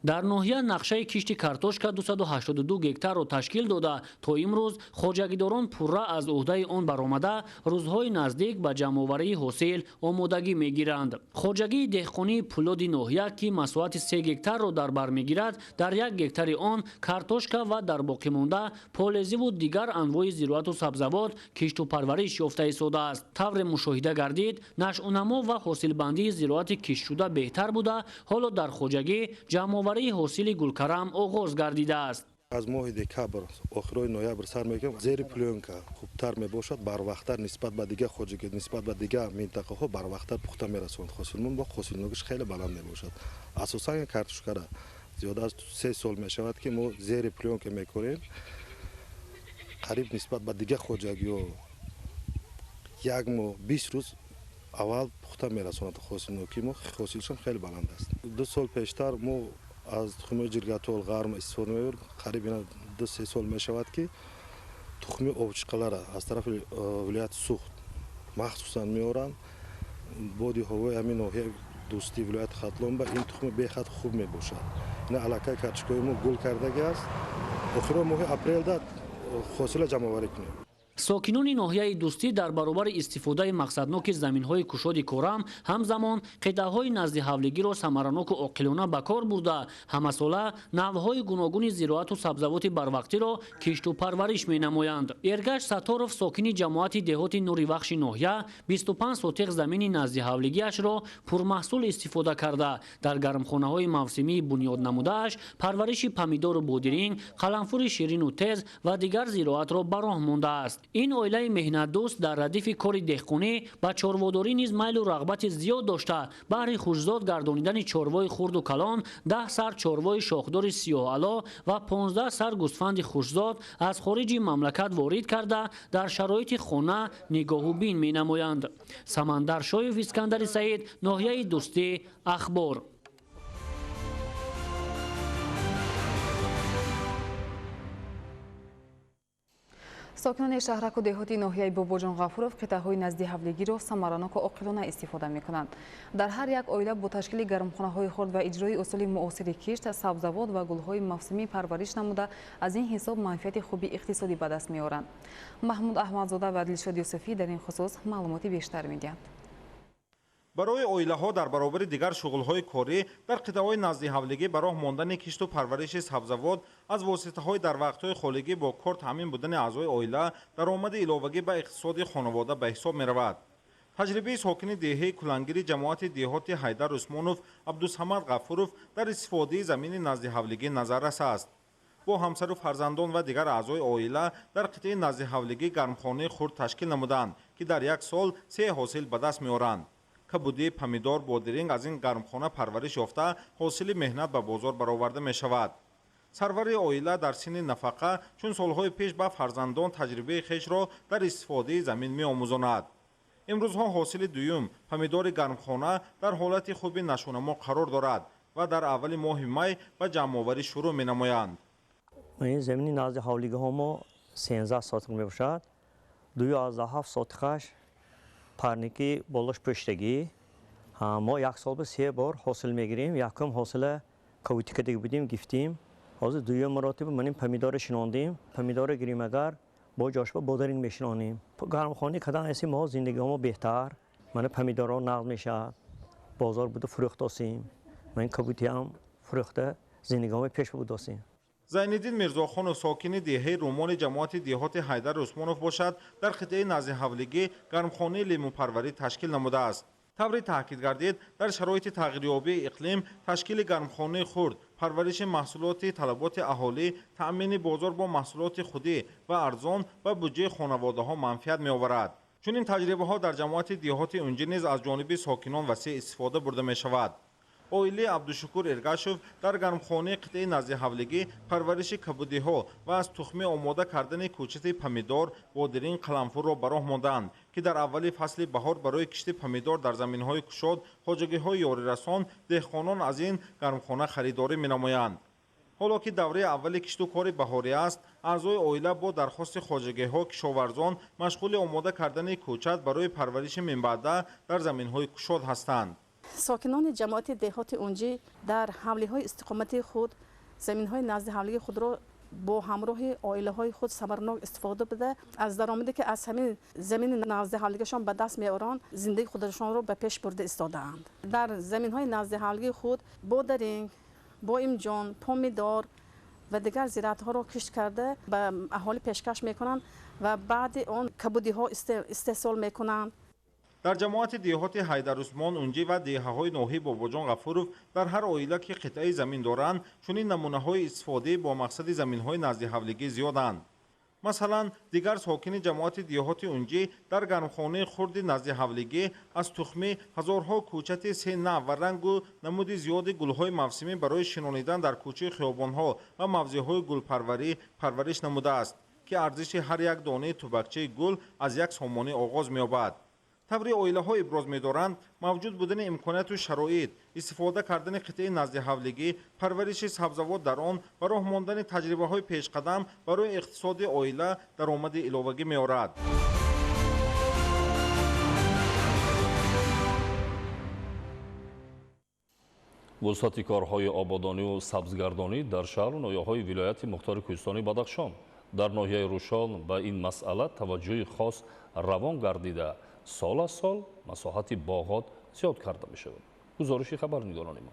در ناحیه نقشه کشت کартошка 282 گکتار را تشکیل داده تا امروز хоҷагидорон пурра аз ӯҳдаи он баромада рӯзҳои наздик ба ҷамъоварии ҳосил омодагӣ мегиранд. хоҷагии деҳқонии пулоди ноҳия ки масоҳати 3 гектарро дар бар мегирад, дар 1 гектари он картошка ва дар боқимонда полезиву дигар анвои зироату сабзавот кишту парвариш ёфта истодааст. тавре мушоҳида гардид, нашъунамо ва ҳосилбандии зироати киштшуда беҳтар буда, ҳоло дар хоҷагӣ ҷамъоварии ҳосили гулкарам оғоз гардидааст. аз моҳи декабр охирои ноябр сар мекунем зери плёнка хубтар мебошад, барвақттар нисбат ба дигар хоҷагӣ нисбат ба дигар минтақаҳо барвақттар пухта мерасонад. ҳосилмон бо ҳосилнокиш хеле баланд мебошад. асосан картошкара зиёда аз 3 сол мешавад ки мо зери плёнка мекунем, қариб нисбат ба дигар хоҷагиҳо 1 моҳ 20 рӯз аввал пухта мерасонад. ҳосилноки мо ҳосилшам хеле баланд аст. 2 сол пештар мо аз тухмии ҷиргатол ғарм истифода мебурд. қариб 2-3 сол мешавад ки тухми овчиқалара аз тарафи вилояти Суғд махсусан меоранд. боди ҳавои ҳамин ноҳияи дӯстии вилояти Хатлон ба ин тухми бехат хуб мебошад. ина аллакай картошкаи мо гул кардагӣ аст. охирои моҳи апрелда ҳосила ҷамъоварӣ кунем. сокинони ноҳияи дӯстӣ дар баробари истифодаи мақсадноки заминҳои кушоди корам ҳамзамон қитъаҳои назди ҳавлигиро самараноку оқилона ба кор бурда, ҳамасола навъҳои гуногуни зироату сабзавоти барвақтиро кишту парвариш менамоянд. Эргаш Саторов, сокини ҷамоати деҳоти Нурибахши ноҳия, 25 сотиқ замини назди ҳавлигиашро пурмаҳсул истифода карда, дар гармхонаҳои мавсимии бунёд намудааш парвариши помидору бодиринг, қаламфури ширину тез ва дигар зироатро ба роҳ мондааст. ин оилаи меҳнатдӯст дар радифи кори деҳқонӣ ба чорводорӣ низ майлу рағбати зиёд дошта, баҳри хушзод гардонидани чорвои хурду калон, 10 сар чорвои шохдори сиёҳало ва 15 сар гӯсфанди хушзод аз хориҷи мамлакат ворид карда, дар шароити хона нигоҳубин менамоянд. Самандар Шоев, Искандари Саид, ноҳияи дӯстӣ, ахбор. сокинони шаҳраку деҳоти ноҳияи Бобоҷон Ғафуров қитъаҳои назди ҳавлигиро самараноку оқилона истифода мекунанд. дар ҳар як оила бо ташкили гармхонаҳои хурд ва иҷрои усули муосири кишт, сабзавот ва гулҳои мавсимӣ парвариш намуда, аз ин ҳисоб манфиати хуби иқтисодӣ ба даст меоранд. Маҳмуд Аҳмадзода ва Дилшод Юсуфӣ дар ин хусус маълумоти бештар медиҳанд. барои оилаҳо дар баробари дигар шуғулҳои корӣ дар қитъаҳои назди ҳавлигӣ ба роҳ мондани кишту парвариши сабзавот аз воситаҳои дар вақтҳои холигӣ бо кор таъмин будани аъзои оила даромади иловагӣ ба иқтисоди хонавода ба ҳисоб меравад. таҷрибаи сокини деҳаи кулангири ҷамоати деҳоти Ҳайдар Усмонов Абдусамад Ғафуров дар истифодаи замини назди ҳавлигӣ назаррас аст. бо ҳамсару фарзандон ва дигар аъзои оила дар қитъаи назди ҳавлигӣ гармхонаи хурд ташкил намуданд, ки дар як сол 3 ҳосил ба даст меоранд. кабуди, помидор, бодиринг аз ин гармхона парвариш ёфта ҳосили меҳнат ба бозор бароварда мешавад. сарвари оила дар синни нафақа чун солҳои пеш ба фарзандон таҷрибаи хешро дар истифодаи замин меомӯзонад. имрӯзҳо ҳосили дуюм, помидори гармхона дар ҳолати хуби нашунамо қарор дорад ва дар аввали моҳи май ба ҷамъоварӣ шурӯъ менамоянд. این زمینی نزد حولیگه ها ما 13 ساتق می باشد. 2.7 ساتقش پرنیکی بالاش پشتگی. ما یک سال به 3 بار حاصل میگیریم. یکم حاصل کویتی که دیگه بودیم گفتیم. حاضر دویم مراتب منیم پمیدار شناندیم. پمیدار گیریم اگر با جاش با بادرینگ میشنانیم. گرمخانه کدام اسی ما زندگی ما بهتر. من پمیدارا نقد میشه. بازار بوده فروخت داشتیم. من کویتی هم فروخته زندگی ما پیش بود داشتیم. зайниддин мирзохонов сокини деҳаи румони ҷамоати деҳоти Ҳайдар Усмонов бошад, дар қитъаи назди ҳавлигӣ гармхонаи лемӯпарварӣ ташкил намудааст. таври таъкид гардид, дар шароити тағйирёбии иқлим ташкили гармхонаи хурд, парвариши маҳсулоти талаботи аҳолӣ, таъмини бозор бо маҳсулоти худӣ ва арзон ба буҷаи хонаводаҳо манфиат меоварад. чунин таҷрибаҳо дар ҷамоати деҳоти унҷи низ аз ҷониби сокинон васеъ истифода бурда мешавад. اویلی عبدالشکور ارگاشوف در گرمخانه قطعه نزد حولگی پرورش کبودی ها و از تخم آماده کردن کوچت پمیدور بادرین قلمفور را به راه ماندند که در اول فصل بهار برای کشت پمیدور در زمین های کشاد خواجگی های یاری رسان دهقانان از این گرمخانه خریداری می نمایند. حالا که دوره اول کشت و کار بهاری است، اعضای اویله با درخواست خواجگی ها کشاورزان مشغول آماده کردن کوچت برای پرورش من بعد در زمین های کشاد هستند. ساکنان جماعت دهات اونجی در حمله های استقامتی خود زمین های نزد حمله خود را با همراه عائله های خود ثمرناک استفاده بده از درآمدی که از همین زمین نزد حملگیشان به دست میارند زندگی خودشان را به پیش برده ایستاده‌اند. در زمین های نزد حمله خود بادرینگ، با امجان، پمیدار و دیگر زراعت ها را کشت کرده به اهالی پیشکش میکنند و بعد آن کبودی ها استحصال میکنند. در جماعت دهات حیدر عثمان اونجی و دهه‌های ناحیه باباجان غفورов در هر عائله که قطعه زمین دارند چنین نمونه‌های استفاده با مقصد زمین‌های نزد حولگی زیادند. مثلا دیگر ساکن جماعت دهات اونجی در گرمخانه خرد نزد حولگی از تخم هزارها کوچت سه نوع و رنگ و نمود زیاد گل‌های موسمی برای شنانیدن در کوچه خیابان‌ها و موضع‌های گلپروری پرورش نموده است که ارزش هر یک دانه تبکچه گل از یک سامانه آغاز می‌یابد. طوری عائله ها ابراز می‌دارند موجود بودن امکانات و شرایط استفاده کردن قطعه نزد حولگی پرورش سبزوات در آن و راه ماندن تجربه های پیش قدم برای اقتصاد عائله درآمد علاوگی می‌آورد. وسعت کارهای آبادانی و سبزگردانی در شهر و ناحیه‌های ولایت مختار کوهستانی بدخشان در ناحیه روشان به این مسئله توجه خاص روان گردیده سال از سال مساحت باغات زیاد کرده می شود. گزارشی خبرنگاران ما.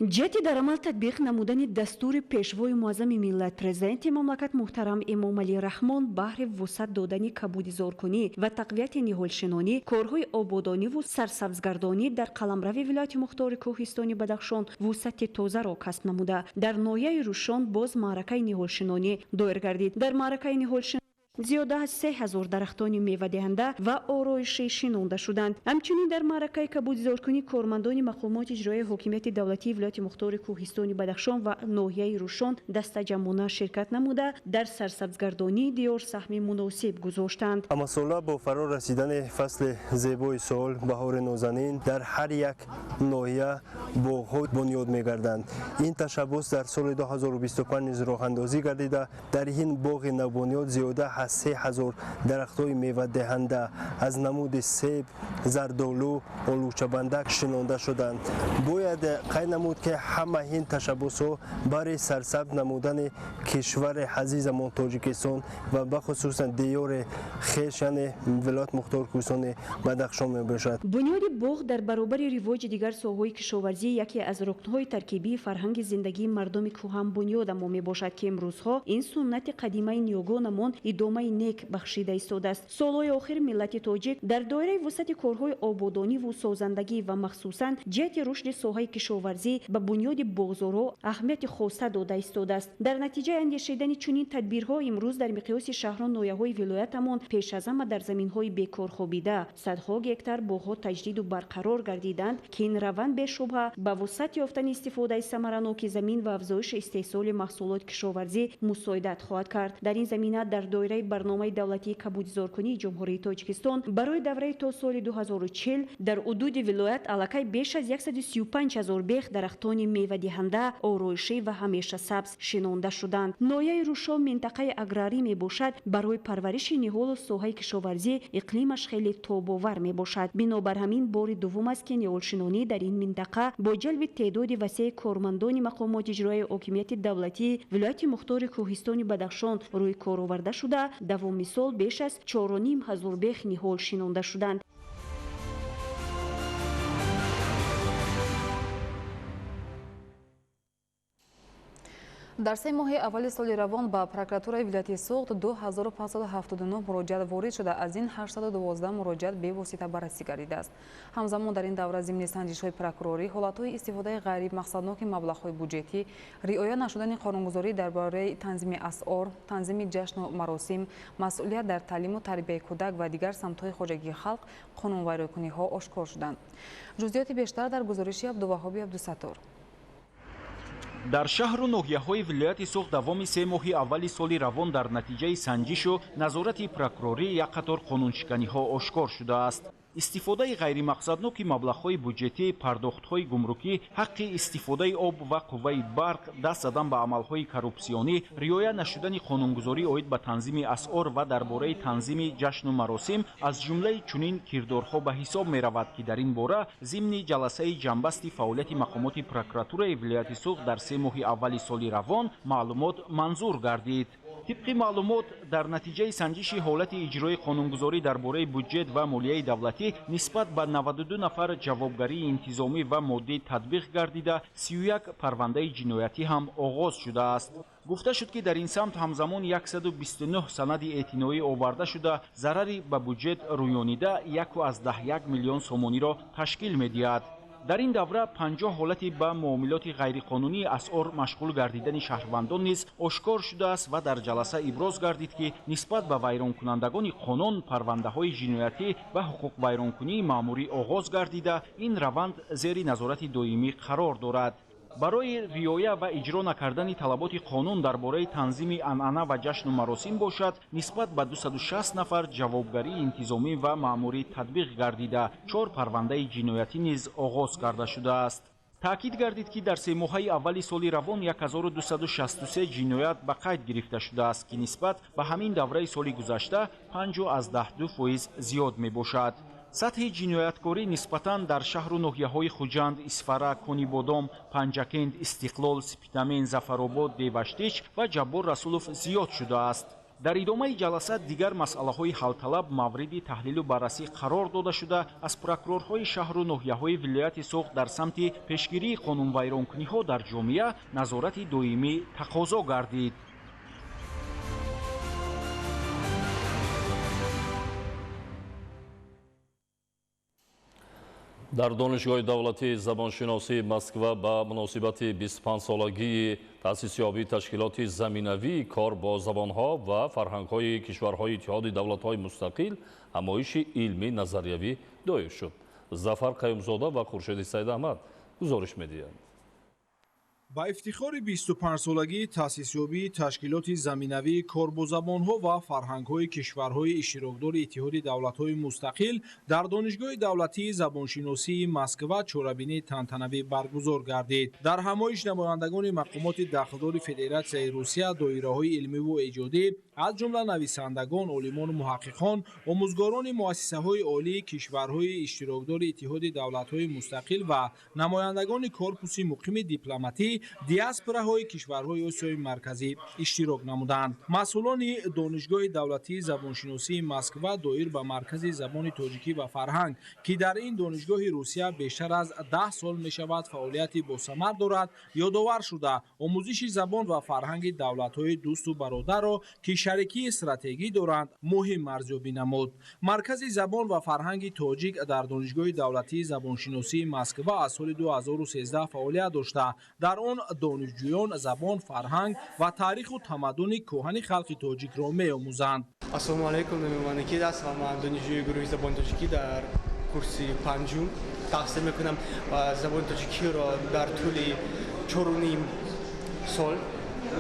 جهتی در عمل تطبیق نمودن دستور پیشوای معظم ملت پرزیدنت مملکت محترم امام علی رحمان بهر وسعت دادن کبودیزارکنی و تقویت نهالشنانی کارهای آبادانی و سرسبزگردانی در قلمرو ولایت مختار کوهستانی بدخشان وسعت تازه را کسب نموده. در ناحیه روشان باز معرکه نهالشنانی دایر گردید. در معرکه نهالشنانی زیاده از 3000 درختان میوه دهنده و آرایشی شنانده شدند. همچنین در معرکه کبودیزارکنی کارمندان مقامات اجرایی حاکمیت دولتی ولایت مختار کوهستانی بدخشان و ناحیه روشان دست جمعانه شرکت نموده در سرسبزگردانی دیار سهم مناسب گذاشتند. اما سالا با فرا رسیدن فصل زیبای سال بهار نازنین در هر یک ناحیه باغ‌ها بنیاد می‌گردند. این تشبث در سال 2025 نیز راه اندازی گردیده در این باغ نوبنیاد زیاده 3000 درخت‌های میوه دهنده از نمود سیب، زردآلو، آلوچه‌بندک شنانده شدند. باید قید نمود که همه این تشبث‌ها برای سرسبز نمودن کشور عزیزمان تاجیکستان و بخصوص دیار خویش یعنی ولایت مختار کوهستان بدخشان میباشد. بنیاد باغ در برابر رواج دیگر ساحه‌های کشاورزی یکی از رکن‌های ترکیبی فرهنگ زندگی مردم کوهن بنیاد ما میباشد که امروزها این سنت قدیمی نیاگانمان ادامه نیک بخشیده ایستاده است. سالهای آخر ملت تاجیک در دایره وسعت کارهای آبادانی و سازندگی و مخصوصاً جهت رشد ساحه کشاورزی به بنیاد باغزارها اهمیت خاصه داده ایستاده است. در نتیجه اندیشیدن چنین تدبیرها امروز در مقیاس شهران ناحیه‌های ولایتمان پیش از همه در زمین‌های بیکار خوابیده صدها گکتار باغ‌ها تجدید و برقرار گردیدند که این روند به شبهه به وسعت یافتن استفاده ثمرناک زمین و افزایش استحصال محصولات کشاورزی مساعدت خواهد کرد. در این زمینه در دایره برنامه دولتی کبودیزارکنی جمهوری تاجیکستان برای دوره تا سال 2040 در حدود ولایت علاقه بیش از 135000 بیخ درختان میوه دهنده آرایشی و همیشه سبز شنانده شدند. ناحیه روشان منطقه اگراری می باشد. برای پرورش نهال و ساحه کشاورزی اقلیمش خیلی تاب‌آور می باشد. بنابر همین بار دوم است که نهالشنانی در این منطقه با جلب تعداد وسیع کارمندان مقامات اجرایی حاکمیت دولتی ولایت مختار کوهستانی بدخشان روی کار آورده شده. دومین سال بیش از 4500 بیخ نهال شنانده شدند. дар 3 моҳи аввали соли равон ба прокуратураи вилояти Суғд 2579 муроҷиат ворид шуда, аз ин 812 муроҷиат бевосита баррасӣ гардидааст. ҳамзамон дар ин давра зимни санҷишҳои прокурорӣ, ҳолатҳои истифодаи ғайримақсадноки маблағҳои буҷетӣ, риоя нашудани қонунгузорӣ дар бораи танзими асъор, танзими ҷашну маросим, масъулият дар таълиму тарбияи кӯдак ва дигар самтҳои хоҷагии халқ қонунвайрокуниҳо ошкор шуданд. ҷузъиёти бештар дар гузориши Абдуваҳоби Абдусаттор. дар шаҳру ноҳияҳои вилояти Суғд давоми 3 моҳи аввали соли равон дар натиҷаи санҷишу назорати прокурорӣ як қатор қонуншиканиҳо ошкор шудааст. истифодаи ғайримақсадноки маблағҳои буҷетӣ, пардохтҳои гумрукӣ, ҳаққи истифодаи об ва қувваи барқ, даст задан ба амалҳои коррупсионӣ, риоя нашудани қонунгузорӣ оид ба танзими асъор ва дар бораи танзими ҷашну маросим аз ҷумлаи чунин кирдорҳо ба ҳисоб меравад, ки дар ин бора зимни ҷаласаи ҷанбасти фаъолияти мақомоти прокуратураи вилояти Суғд дар 3 моҳи аввали соли равон маълумот манзур гардид. тибқи маълумот, дар натиҷаи санҷиши ҳолати иҷрои қонунгузорӣ дар бораи бюджет ва молияи давлатӣ нисбат ба 92 нафар ҷавобгарии интизомӣ ва моддӣ татбиқ гардида, 31 парвандаи ҷиноятӣ ҳам оғоз шудааст. гуфта шуд, ки дар ин самт ҳамзамон 129 санади эътиноӣ оварда шуда, зарари ба бюджет рӯёнида 1.1 миллион сомониро ташкил медиҳад. дар ин давра 50 ҳолати ба муомилоти ғайриқонунии асъор машғул гардидани шаҳрвандон низ ошкор шудааст ва дар ҷаласа иброз гардид, ки нисбат ба вайронкунандагони қонун парвандаҳои ҷиноятӣ ва ҳуқуқвайронкунии маъмурӣ оғоз гардида, ин раванд зери назорати доимӣ қарор дорад. барои риоя ва иҷро накардани талаботи қонун дар бораи танзими анъана ва ҷашну маросим бошад, нисбат ба 260 нафар ҷавобгарии интизомӣ ва маъмурӣ татбиқ гардида, 4 парвандаи ҷиноятӣ низ оғоз карда шудааст. таъкид гардид, ки дар 3 моҳаи аввали соли равон 1263 ҷиноят ба қайд гирифта шудааст, ки нисбат ба ҳамин давраи соли гузашта 5.2% зиёд мебошад. сатҳи ҷинояткорӣ нисбатан дар шаҳру ноҳияҳои Хуҷанд, Исфара, Конибодом, Панҷакент, Истиқлол, Сипитамен, Зафаробод, Деваштич ва Ҷаббор Расулов зиёд шудааст. дар идомаи ҷаласа дигар масъалаҳои ҳалталаб мавриди таҳлилу баррасӣ қарор дода шуда, аз прокурорҳои шаҳру ноҳияҳои вилояти Суғд дар самти пешгирии қонунвайронкуниҳо дар ҷомеа назорати доимӣ тақозо гардид. дар донишгоҳи давлатии забоншиносии Москва ба муносибати 25-солагии таъсисёбии ташкилоти заминавии кор бо забонҳо ва фарҳангҳои кишварҳои иттиҳоди давлатҳои мустақил ҳамоиши илмӣ назариявӣ доир шуд. Зафар Қаюмзода ва Хуршеди Саидаҳмад гузориш медиҳанд. ба ифтихори 25-солагии таъсисёбии ташкилоти заминавии корбозабонҳо ва фарҳангҳои кишварҳои иштирокдори иттиҳоди давлатҳои мустақил дар донишгоҳи давлатии забоншиносии Москва чорабинии тантанавӣ баргузор гардид. дар ҳамоиш намояндагони мақомоти дахлдори Федератсияи Русия, доираҳои илмиву эҷодӣ, аз ҷумла нависандагон, олимону муҳаққиқон, омӯзгорони муассисаҳои олии кишварҳои иштирокдори иттиҳоди давлатҳои мустақил ва намояндагони корпуси муқими дипломатӣ, диаспораҳои кишварҳои Осиёи марказӣ иштирок намуданд. масъулони донишгоҳи давлатии забоншиносии Москва доир ба маркази забони тоҷикӣ ва фарҳанг, ки дар ин донишгоҳи Русия бештар аз 10 сол мешавад фаъолияти босамар дорад, ёдовар шуда, омӯзиши забон ва фарҳанги давлатҳои дӯсту бародарро, ки шарикии стратегӣ доранд, муҳим арзёбӣ намуд. маркази забон ва фарҳанги тоҷик дар донишгоҳи давлатии забоншиносии Москва аз соли 2013 фаъолият дошта, дар он донишҷӯён забон, фарҳанг ва тариху тамаддуни кӯҳани халқи тоҷикро меомӯзанд. Ассалому алайкум, номи Никит аст ва ман донишҷӯи гурӯҳи забони тоҷикӣ дар курси 5 таҳсил мекунам ва забони тоҷикиро дар тӯли 4.5 сол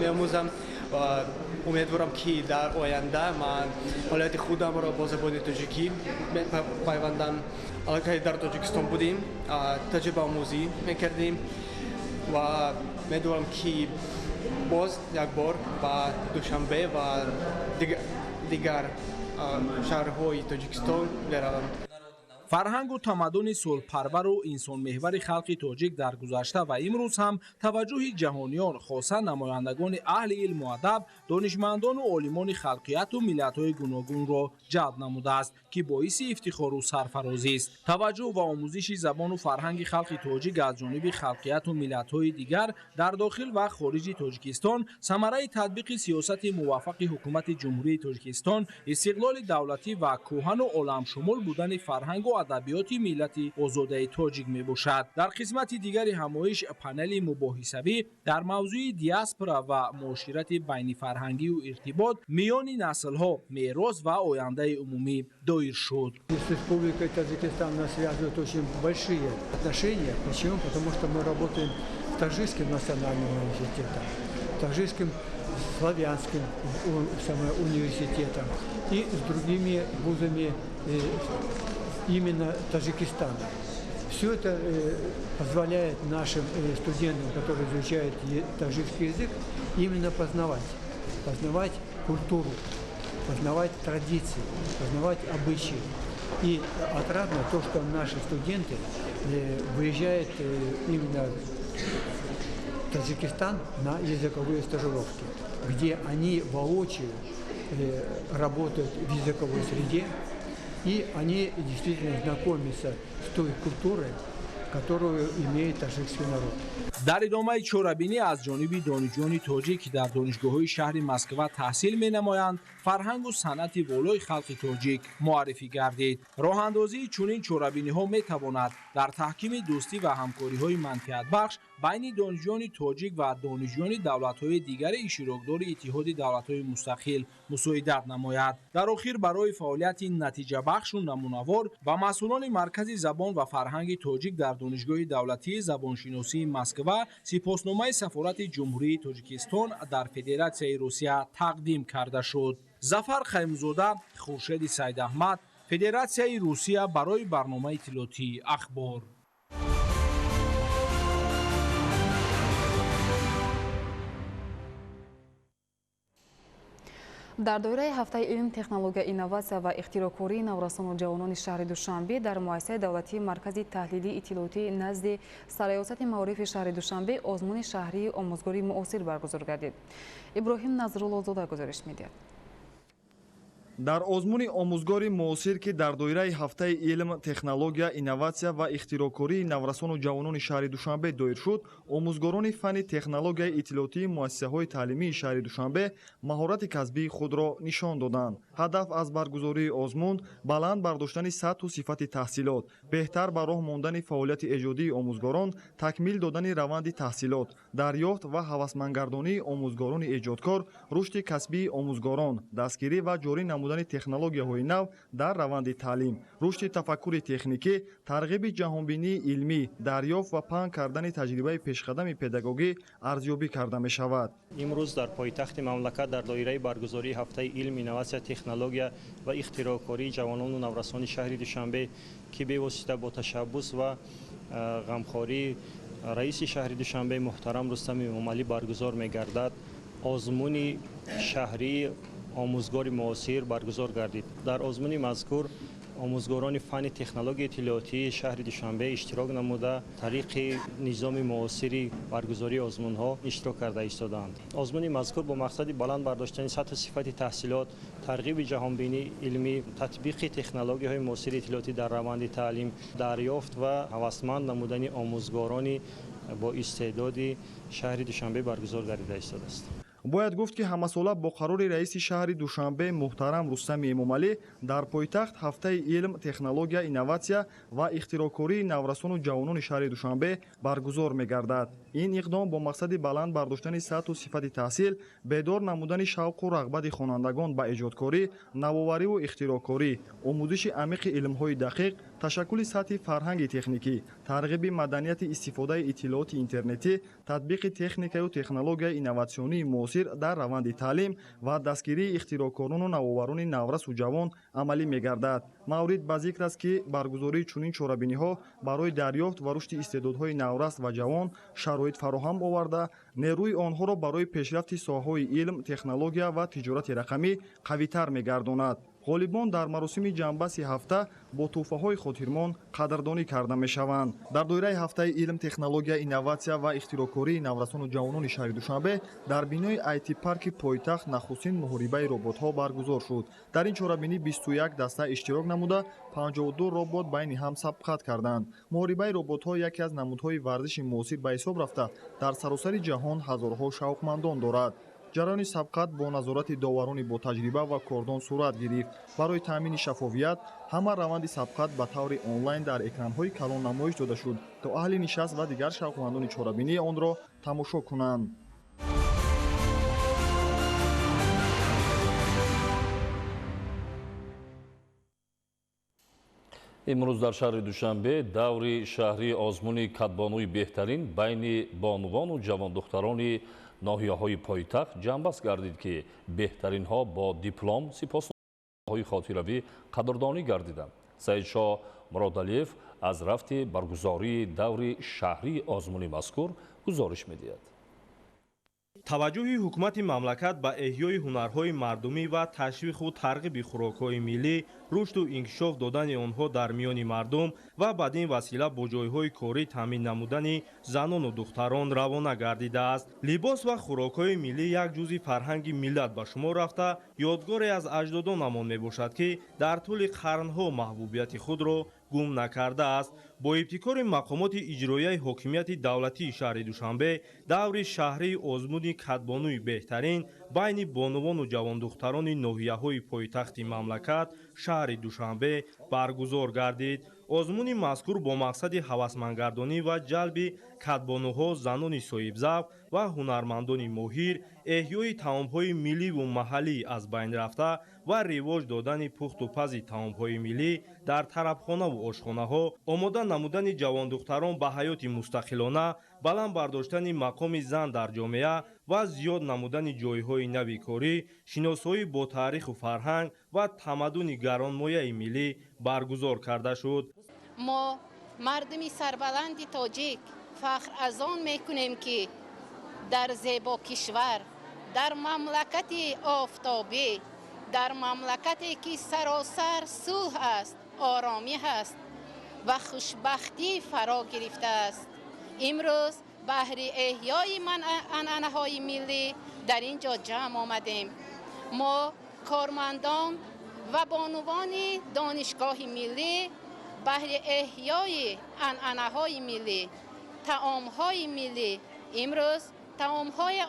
меомӯзам ва умедворам, ки дар оянда ман ҳолати худамро бо забони тоҷикӣ пайвандам. аллакай дар Тоҷикистон будем, таҷрибаомӯзӣ мекардем ва медонам, ки боз як бор ба Душанбе ва дигар шаҳрҳои Тоҷикистон меравам. фарҳангу тамаддуни сулҳпарвару инсонмеҳвари халқи тоҷик дар гузашта ва имрӯз ҳам таваҷҷӯҳи ҷаҳониён, хосан намояндагони аҳли илму адаб, донишмандону олимони халқияту миллатҳои гуногунро ҷалб намудааст, ки боиси ифтихору сарфарозист. таваҷҷӯҳ ва омӯзиши забону фарҳанги халқи тоҷик аз ҷониби халқияту миллатҳои дигар дар дохил ва хориҷи тоҷикистон самараи татбиқи сиёсати муваффақи ҳукумати ҷумҳурии тоҷикистон, истиқлоли давлатӣ ва кӯҳану оламшумул будани фарҳангу адабиёти миллати озодаи тоҷик мебошад. дар қисмати дигари ҳамоиш панели мубоҳисавӣ дар мавзӯи диаспора ва муоширати байнифарҳангию иртибот миёни наслҳо, мерос ва ояндаи умумӣ доир шуд. С Республикой Таджикистан нас связывают очень большие отношения. Почему? Потому что мы работаем с Таджикским национальным университетом, Таджикским славянским университетом и с другими вузами именно Таджикистана. Все это позволяет нашим студентам, которые изучают таджикский язык, именно познавать культуру, познавать традиции, познавать обычаи. И отрадно то, что наши студенты выезжают именно в Таджикистан на языковые стажировки, где они воочию работают в языковой среде, и они действительно знакомятся с той культурой, которую имеет таджикский народ. дар идомаи чорабинӣ аз ҷониби донишҷӯёни тоҷик ки дар донишгоҳҳои шаҳри Москва таҳсил менамоянд, фарҳангу санъати волои халқи тоҷик муаррифӣ гардид. роҳандозии чунин чорабиниҳо метавонад дар таҳкими дӯстӣ ва ҳамкориҳои манфиатбахш байни донишҷӯёни тоҷик ва донишҷӯёни давлатҳои дигари ишtirokdori иттиҳоди давлатҳои мустақил мусоидат намояд. дар охир барои фаъолияти натиҷабахшу намунавор ва масъулони маркази забон ва фарҳанги тоҷик дар донишгоҳи давлатии забоншиносии Москва сипосномаи сафорати ҷумҳурии Тоҷикистон дар Федератсияи Русия тақдим карда шуд. Зафар Хаймзода, Хуршеди Сайдаҳмад, Федератсияи Русия барои барномаи иттилоотии ахбор. дар доираи ҳафтаи илм, технология, инноватсия ва ихтироъкории наврасону ҷавонони шаҳри Душанбе дар муассисаи давлатии маркази таҳлилии иттилоотӣ назди сароясати маорифи шаҳри Душанбе озмуни шаҳрии омӯзгори муосир баргузор гардид. Иброҳим Назруллозода гузориш медиҳад. дар озмуни омӯзгори муосир ки дар доираи ҳафтаи илм, технология, инноватсия ва ихтироъкории наврасону ҷавонони шаҳри Душанбе доир шуд, омӯзгорони фанни технологияи иттилоотии муассисаҳои таълимии шаҳри Душанбе маҳорати касбии худро нишон доданд. ҳадаф аз баргузории озмун баланд бардоштани сатҳу сифати таҳсилот, беҳтар ба роҳ мондани фаъолияти эҷодии омӯзгорон, такмил додани раванди таҳсилот, дарёфт ва ҳавасмандгардонии омӯзгорони эҷодкор, рушди касбии омӯзгорон, дастгирӣ ва ҷорӣ намудани технологияҳои нав дар раванди таълим, рушди тафаккури техникӣ, тарғиби ҷаҳонбинии илмӣ, дарёфт ва паҳн кардани таҷрибаи пешқадами педагогӣ арзёбӣ карда мешавад. имрӯз дар пойтахти мамлакат дар доираи баргузории ҳафтаи илм, инноватсия, технология ва ихтироъкории ҷавонону наврасони шаҳри Душанбе ки бевосита бо ташаббус ва ғамхории раиси шаҳри Душанбе муҳтарам Рустами Эмомалӣ баргузор мегардад, озмуни шаҳрии омӯзгори муосир баргузор гардид. дар озмуни мазкур омӯзгорони фанни технологияи иттилоотии шаҳри Душанбе иштирок намуда тариқи низоми муосири баргузории озмунҳо иштирок карда истодаанд. озмуни мазкур бо мақсади баланд бардоштани сатҳу сифати таҳсилот, тарғиби ҷаҳонбинии илмӣ, татбиқи технологияҳои муосири иттилоотӣ дар раванди таълим, дарёфт ва ҳавасманд намудани омӯзгорони бо истеъдоди шаҳри Душанбе баргузор гардида истодааст. бояд гуфт ки ҳамасола бо қарори раиси шаҳри Душанбе муҳтарам Рустами Эмомалӣ дар пойтахт ҳафтаи илм, технология, инноватсия ва ихтироъкории наврасону ҷавонони шаҳри Душанбе баргузор мегардад. ин иқдом бо мақсади баланд бардоштани сатҳу сифати таҳсил, бедор намудани шавқу рағбати хонандагон ба эҷодкорӣ, навовариву ихтироъкорӣ, омӯзиши амиқи илмҳои дақиқ, ташаккули сатҳи фарҳанги техникӣ, тарғиби маданияти истифодаи иттилооти интернетӣ, татбиқи техникаю технологияи инноватсионии муосир дар раванди таълим ва дастгирии ихтироъкорону навоварони наврасу ҷавон амалӣ мегардад. маврид ба зикр аст ки баргузории чунин чорабиниҳо барои дарёфт ва рушди истеъдодҳои наврас ва ҷавон шароит фароҳам оварда, нерӯи онҳоро барои пешрафти соҳаҳои илм, технология ва тиҷорати рақамӣ қавитар мегардонад. ғолибон дар маросими ҷанбаси ҳафта бо тӯҳфаҳои хотирмон қадрдонӣ карда мешаванд. Дар доираи ҳафтаи илм, технология, инноватсия ва ихтироъкории наврасону ҷавонони шаҳри Душанбе дар бинои IT парки пойтахт нахустин муҳорибаи роботҳо баргузор шуд. Дар ин чорабинӣ 21 даста иштирок намуда 52 робот байни ҳам сабқат карданд. муҳорибаи роботҳо яке аз намудҳои варзиши муосир ба ҳисоб рафта дар саросари ҷаҳон ҳазорҳо шавқмандон дорад. ҷараёни сабқат бо назорати доварони бо таҷриба ва кордон сурат гирифт. Барои таъмини шаффофият ҳама раванди сабқат ба таври онлайн дар экранҳои калон намоиш дода шуд, то аҳли нишаст ва дигар шавқмандони чорабинии онро тамошо кунанд. имрӯз дар шаҳри Душанбе даври шаҳрии озмуни катбонӯи беҳтарин байни бонувону ҷавондухтарони ноҳияҳои пойтахт ҷанбаст гардид, ки беҳтаринҳо бо диплом сипосномаҳои хотиравӣ қадрдонӣ гардиданд. Саидшоҳ Муродалиев аз рафти баргузории даври шаҳрии озмуни мазкур гузориш медиҳад. таваҷҷӯҳи ҳукумати мамлакат ба эҳёи ҳунарҳои мардумӣ ва ташвиқу тарғиби хӯрокҳои миллӣ, рушду инкишоф додани онҳо дар миёни мардум ва бадин васила бо ҷойҳои корӣ таъмин намудани занону духтарон равона гардидааст. либос ва хӯрокҳои миллӣ як ҷузъи фарҳанги миллат ба шумор рафта, ёдгоре аз аҷдодонамон мебошад, ки дар тӯли қарнҳо маҳбубияти худро гум накардааст. бо ибтикори мақомоти иҷроияи ҳокимияти давлатии шаҳри Душанбе даври шаҳрии озмуни катбонӯи беҳтарин байни бонувону ҷавондухтарони ноҳияҳои пойтахти мамлакат шаҳри Душанбе баргузор гардид. озмуни мазкур бо мақсади ҳавасмандгардонӣ ва ҷалби катбонуҳо, занони соҳибзавқ ва ҳунармандони моҳир, эҳёи таомҳои милливу маҳаллӣ аз байн рафта ва ривоҷ додани пухту пази таомҳои миллӣ дар тарабхонаву ошхонаҳо, омода намудани ҷавондухтарон ба ҳаёти мустақилона, баланд бардоштани мақоми зан дар ҷомеа ва зиёд намудани ҷойҳои нави корӣ, шиносоӣ бо таъриху фарҳанг ва тамаддуни гаронмояи миллӣ баргузор карда шуд. мо мардуми сарбаланди тоҷик фахр аз он мекунем, ки дар зебо кишвар, дар мамлакати офтобӣ, дар мамлакате ки саросар сулҳ аст, оромӣ ҳаст ва хушбахтӣ фаро гирифтааст. имрӯз баҳри эҳёи анъанаҳои миллӣ дар ин ҷо ҷамъ омадем. мо кормандон ва бонувони донишгоҳи миллӣ баҳри эҳёи анъанаҳои миллӣ, таомҳои миллӣ, имрӯз таомҳое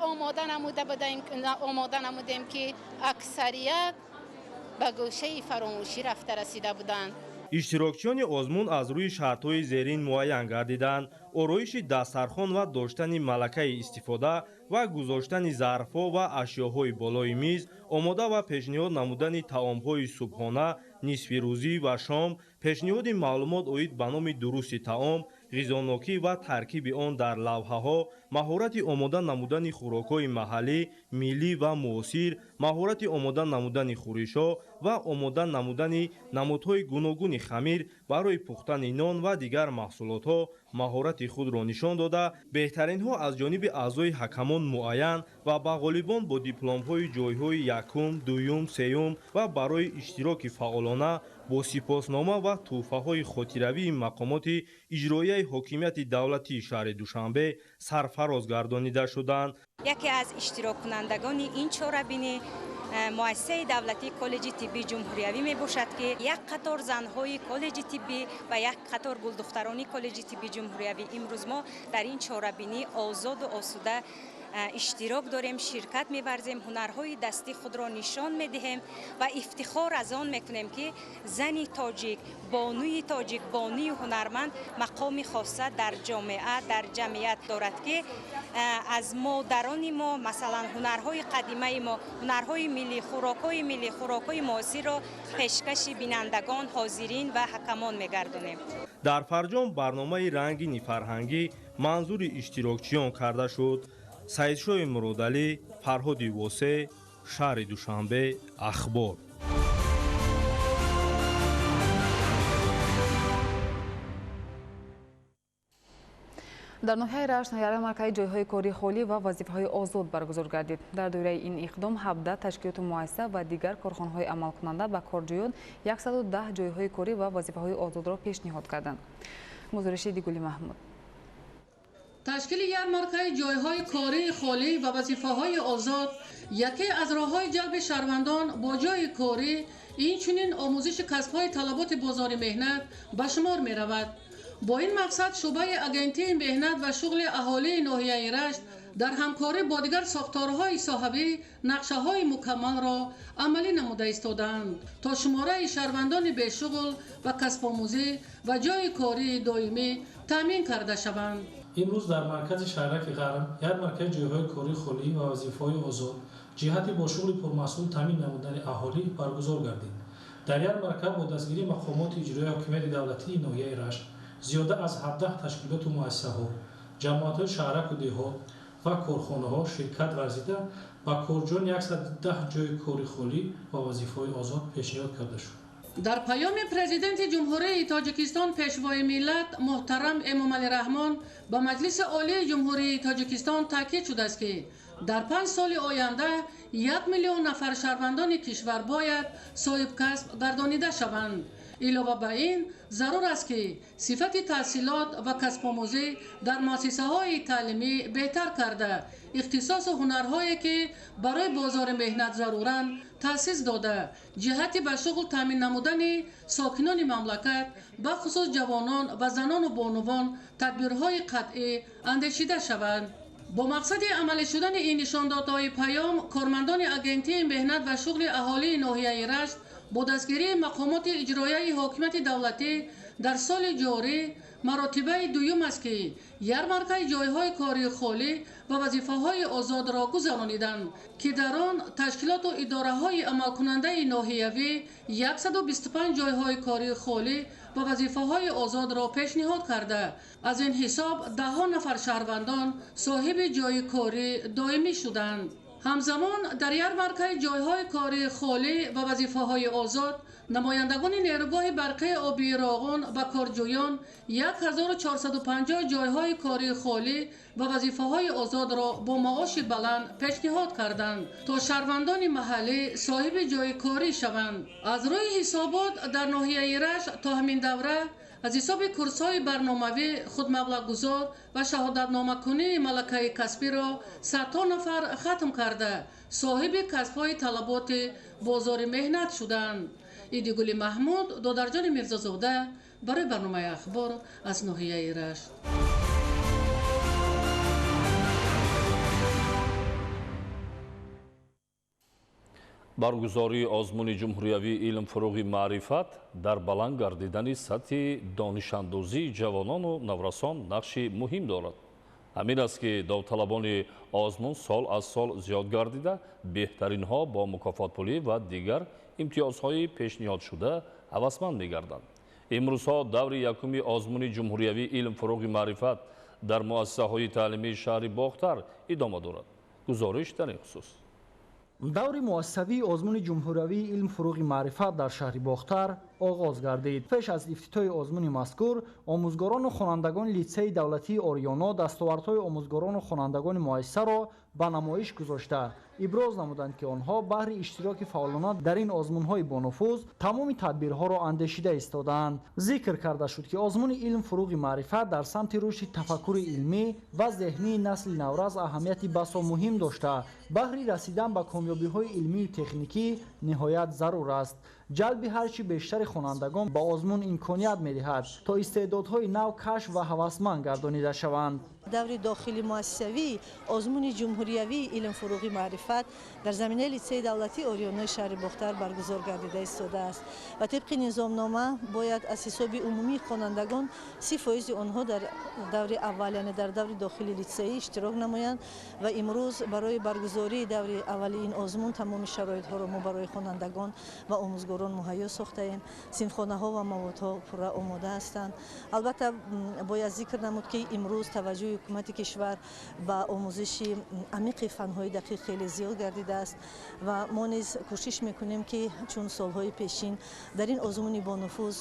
омода намудем, ки аксарият ба гӯшаи фаромӯшӣ рафта расида буданд. иштирокчиёни озмун аз рӯи шартҳои зерин муайян гардиданд. ороиши дастархон ва доштани малакаи истифода ва гузоштани зарфҳо ва ашёҳои болои миз, омода ва пешниҳод намудани таомҳои субҳона, нисфирӯзӣ ва шом, пешниҳоди маълумот оид ба номи дурусти таом, ғизонокӣ ва таркиби он дар лавҳаҳо, маҳорати омода намудани хӯрокҳои маҳаллӣ, миллӣ ва муосир, маҳорати омода намудани хӯришҳо ва омода намудани намудҳои гуногуни хамир барои пухтани нон ва дигар маҳсулотҳо маҳорати худро нишон дода, беҳтаринҳо аз ҷониби аъзои ҳакамон муайян ва ба ғолибон бо дипломҳои ҷойҳои якум, дуюм, сеюм ва барои иштироки фаъолона бо сипоснома ва тӯҳфаҳои хотиравии мақомоти иҷроияи ҳокимияти давлатии шаҳри Душанбе сарфароз гардонида шуданд. яке аз иштироккунандагони ин чорабинӣ муассисаи давлатии коллеҷи тиббии ҷумҳуриявӣ мебошад, ки як қатор занҳои коллеҷи тиббӣ ва як қатор гулдухтарони коллеҷи тиббии ҷумҳуриявӣ имрӯз мо дар ин чорабинӣ озоду осуда иштирок дорем, ширкат мебарзем, ҳунарҳои дастии худро нишон медиҳем ва ифтихор аз он мекунем, ки зани тоҷик, бонӯи тоҷик, бонӯи ҳунарманд мақоми хоса дар ҷомеа, дар ҷамъият дорад, ки аз модарони мо масалан ҳунарҳои қадимаи мо, ҳунарҳои миллӣ, хӯрокҳои муосирро пешкаши бинандагон, ҳозирин ва ҳакамон мегардонем. дар фарҷом барномаи рангини фарҳангӣ манзури иштирокчиён карда шуд. саидшоҳи муродалӣ, фарҳоди восе, шаҳри Душанбе, ахбор. дар ноҳияи рашт ярмаркаи ҷойҳои кори холӣ ва вазифаҳои озод баргузор гардид. Дар доираи ин иқдом 17 ташкилоту муассиса ва дигар корхонаҳои амалкунанда ба корҷӯён 110 ҷойҳои кори ва вазифаҳои озодро пешниҳод карданд. гузориши Дигули Маҳмуд. ташкили ярмаркаи ҷойҳои кори холӣ ва вазифаҳои озод яке аз роҳҳои ҷалби шаҳрвандон бо ҷойи корӣ инчунин омӯзиши касбҳои талаботи бозори меҳнат ба шумор меравад. бо ин мақсад шуъбаи агентии меҳнат ва шуғли аҳолии ноҳияи Рашт дар ҳамкорӣ бо дигар сохторҳои соҳавӣ нақшаҳои мукаммалро амалӣ намуда истодаанд, то шумораи шаҳрвандони бешуғл ва касбомӯзӣ ва ҷойи кории доимӣ таъмин карда шаванд. имрӯз дар маркази шаҳраки ғарм ярмаркаи ҷойҳои кори холӣ ва вазифаҳои озод ҷиҳати бо шуғли пурмасъул таъмин намудани аҳолӣ баргузор гардид. дар ярмарка бо дастгирии мақомоти иҷроии ҳокимияти давлатии ноҳияи Рашт зиёда аз 17 ташкилоту муассисаҳо, ҷамоатҳои шаҳраку деҳот ва корхонаҳо ширкат варзида ба корҷоён 110 ҷойи кори холӣ ва вазифаҳои озод пешниҳод карда шуд. дар паёми президенти ҷумҳурии Тоҷикистон пешвои миллат муҳтарам Эмомалӣ Раҳмон ба Маҷлиси олии ҷумҳурии Тоҷикистон таъкид шудааст ки дар 5 соли оянда 1 миллион нафар шаҳрвандони кишвар бояд соҳибкасб гардонида шаванд. илова ба ин зарур аст ки сифати таҳсилот ва касбомӯзӣ дар муассисаҳои таълимӣ беҳтар карда ихтисосу ҳунарҳое ки барои бозори меҳнат заруранд таъсис дода ҷиҳати ба шуғл таъмин намудани сокинони мамлакат бахусус ҷавонон ва занону бонувон тадбирҳои қатъӣ андешида шаванд. бо мақсади амалӣ шудани ин нишондодҳои паём кормандони агентии меҳнат ва шуғли аҳолии ноҳияи Рашт бо дастгирии мақомоти иҷроияи ҳокимияти давлатӣ дар соли ҷорӣ маротибаи дуюм аст ки ярмаркаи ҷойҳои кори холӣ ва вазифаҳои озодро гузарониданд ки дар он ташкилоту идораҳои амалкунандаи ноҳиявӣ 125 ҷойҳои кори холӣ ва вазифаҳои озодро пешниҳод карда аз ин ҳисоб даҳҳо нафар шаҳрвандон соҳиби ҷойи кори доимӣ шуданд. ҳамзамон дар ярмаркаи ҷойҳои кори холӣ ва вазифаҳои озод намояндагони нерӯгоҳи барқии обии Роғун ба корҷӯён 1450 ҷойҳои кори холӣ ва вазифаҳои озодро бо маоши баланд пешниҳод карданд, то шаҳрвандони маҳаллӣ соҳиби ҷойи корӣ шаванд. аз рӯи ҳисобот дар ноҳияи Рашт то ҳамин давра аз ҳисоби курсҳои барномавӣ худмаблағгузор ва шаҳодатномакунии малакаи касбиро 100 нафар хатм карда соҳиби касбҳои талаботи бозори меҳнат шуданд. Идигули Маҳмуд, Додарҷони Мирзозода барои барномаи ахбор аз ноҳияи Рашт. баргузории озмуни ҷумҳуриявии илм-фуруғи маърифат дар баланд гардидани сатҳи донишандозии ҷавонону наврасон нақши муҳим дорад. ҳамин аст ки довталабони озмун сол аз сол зиёд гардида беҳтаринҳо бо мукофотпулӣ ва дигар имтиёзҳои пешниҳодшуда ҳавасманд мегарданд. имрӯзҳо даври якуми озмуни ҷумҳуриявии илм-фуруғи маърифат дар муассисаҳои таълимии шаҳри Бохтар идома дорад. гузориш дар ин хусус. даври муассисавии озмуни ҷумҳуриявии илм-фуруғи маърифат дар шаҳри Бохтар оғоз гардид. пеш аз ифтитоҳи озмуни мазкур омӯзгорону хонандагони литсеи давлатии Ориёно дастовардҳои омӯзгорону хонандагони муассисаро ба намоиш гузошта иброз намуданд ки онҳо баҳри иштироки фаъолона дар ин озмунҳои бонуфуз тамоми тадбирҳоро андешида истодаанд. зикр карда шуд ки озмуни илм-фуруғи маърифат дар самти рушди тафаккури илмӣ ва зеҳнии насли навраз аҳамияти басо муҳим дошта баҳри расидан ба комёбиҳои илмию техникӣ ниҳоят зарур аст. ҷалби ҳарчи бештари хонандагон ба озмун имконият медиҳад то истеъдодҳои нав кашф ва ҳавасманд гардонида шаванд. даври дохили муассисавии озмуни ҷумҳуриявии илм-фуруғи маърифат дар заминаи литсеи давлатии Ориёнои шаҳри Бохтар баргузор гардида истодааст ва тибқи низомнома бояд аз ҳисоби умумии хонандагон 30% онҳо дар даври аввал, яъне дар даври дохили литсеӣ иштирок намоянд ва имрӯз барои баргузории даври аввали ин озмун тамоми шароитҳоро мо барои хонандагон ва омӯзгорон муҳайё сохтаем. синфхонаҳо ва маводҳо пурра омода ҳастанд. албатта бояд зикр намуд ки имрӯз таваҷҷӯҳи حکومت کشور با آموزش عمیق فن‌های دقیق خیلی زیاد گردیده است و ما نیز کوشش میکنیم که چون سالهای پیشین در این آزمون با نفوذ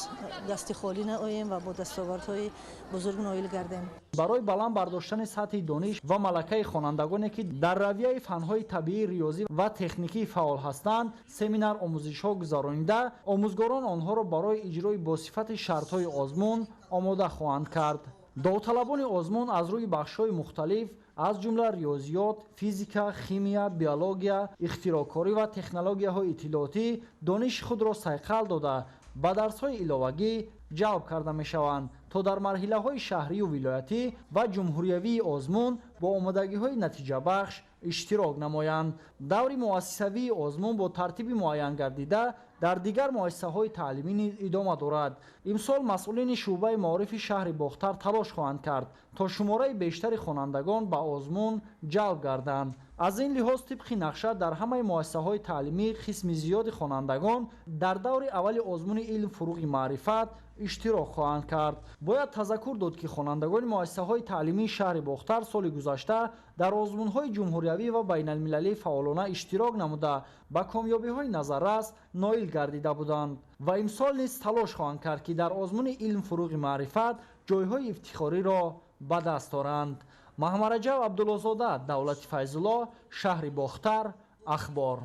دست خالی نآییم و با دستاوردهای بزرگ نایل گردیم. برای بلند برداشتن سطح دانش و ملکه خوانندگانی که در رویه فن‌های طبیعی، ریاضی و تکنیکی فعال هستند، سمینار آموزش‌ها گذرانیده آموزگاران آنها را برای اجرای با صفت شرط‌های آزمون آماده خواهند کرد. داوطلبان آزمون از روی بخش‌های مختلف از جمله ریاضیات، فیزیکا، شیمیا، بیولوژیا، اختراعکاری و تکنولوژی‌های اطلاعاتی دانش خود را صیقل داده به درس‌های علاوگی جلب کرده می‌شوند تا در مرحله‌های شهری و ولایتی و جمهوریوی آزمون با آمادگی‌های نتیجه بخش اشتراک نمایند. دور مؤسسوی آزمون با ترتیب معین گردیده در دیگر مؤسسه‌های تعلیمی نیز ادامه دارد. امسال مسئولین شعبه معارف شهر باختر تلاش خواهند کرد تا شماره بیشتر خوانندگان به آزمون جلب گردند. از این لحاظ طبق نقشه در همه مؤسسه‌های تعلیمی قسم زیاد خوانندگان در دور اول آزمون علم فروغ معرفت اشتراک خواهند کرد. باید تذکر داد که خوانندگان مؤسسه‌های تعلیمی شهر باختر سال گذشته در آزمون‌های جمهوریوی و بین‌المللی فعالانه اشتراک نموده به کامیابی‌های نظررس نایل گردیده بودند و امسال نیز تلاش خواهند کرد که در آزمون علم فروغ معرفت جای‌های افتخاری را به دست آورند. محمد رجب عبدالله‌زاده، دولت فیض‌الله، شهر باختر، اخبار.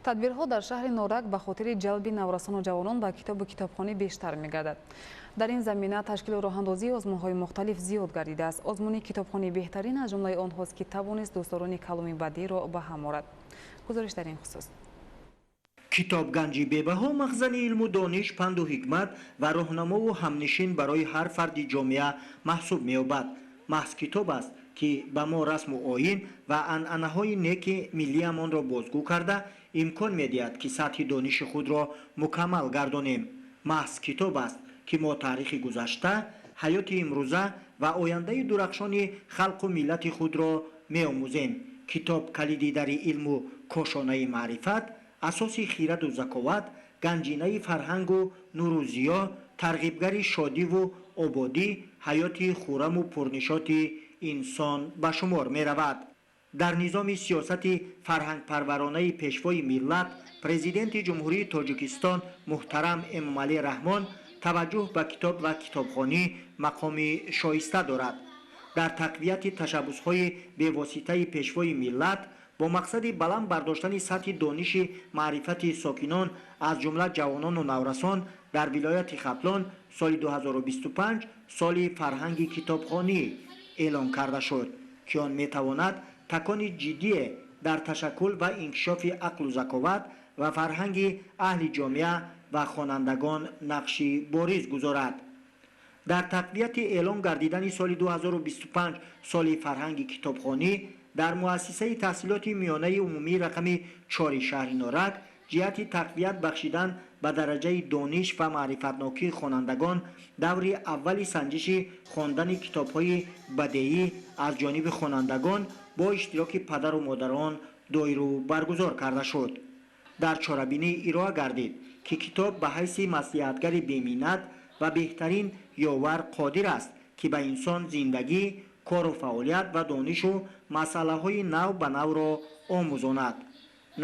тадбирҳо дар шаҳри норак ба хотири ҷалби наврасону ҷавонон ба китобу китобхонӣ бештар мегардад. дар ин замина ташкилу роҳандозии озмунҳои мухталиф зиёд гардидааст. озмуни китобхони беҳтарин аз ҷумлаи онҳост ки тавонист дӯстдорони каломи бадиро ба ҳам орад. гузориш дар ин хусус. китобганҷи бебаҳо махзани илму дониш, панду ҳикмат ва роҳнамову ҳамнишин барои ҳар фарди ҷомеа маҳсуб меёбад. маҳз китоб аст ки ба мо расму оин ва анъанаҳои неки миллиамонро бозгӯ карда имкон медиҳад ки сатҳи дониши худро мукаммал гардонем. маҳз китоб аст ки мо таърихи гузашта, ҳаёти имрӯза ва ояндаи дурахшони халқу миллати худро меомӯзем. китоб калиди дари илму кошонаи маърифат, асоси хираду заковат, ганҷинаи фарҳангу нуру зиё, тарғибгари шодиву ободӣ, ҳаёти хӯраму пурнишоти инсон ба шумор меравад. дар низоми сиёсати фарҳангпарваронаи пешвои миллат, президенти ҷумҳурии тоҷикистон муҳтарам эмомалӣ раҳмон таваҷҷӯҳ ба китоб ва китобхонӣ мақоми шоиста дорад. дар тақвияти ташаббусҳои бевоситаи пешвои миллат бо мақсади баланд бардоштани сатҳи дониши маърифати сокинон аз ҷумла ҷавонону наврасон дар вилояти хатлон соли 2025 соли фарҳанги китобхонӣ эълон карда шуд, ки он метавонад такони ҷиддие дар ташаккул ва инкишофи ақлу заковат ва фарҳанги аҳли ҷомеа ва хонандагон нақши бориз гузорад. дар тақвияти эълон гардидани соли 2025 соли фарҳанги китобхонӣ дар муассисаи таҳсилоти миёнаи умумии рақами 4 шаҳри норак ҷиҳати тақвият бахшидан ба дараҷаи дониш ва маърифатнокии хонандагон даври аввали санҷиши хондани китобҳои бадеӣ аз ҷониби хонандагон бо иштироки падару модарон доиру баргузор карда шуд. дар чорабинӣ ироа гардид ки китоб ба ҳайси маслиҳатгари беминнат ва беҳтарин ёвар қодир аст ки ба инсон зиндагӣ, кору фаъолият ва донишу масъалаҳои нав ба навро омӯзонад.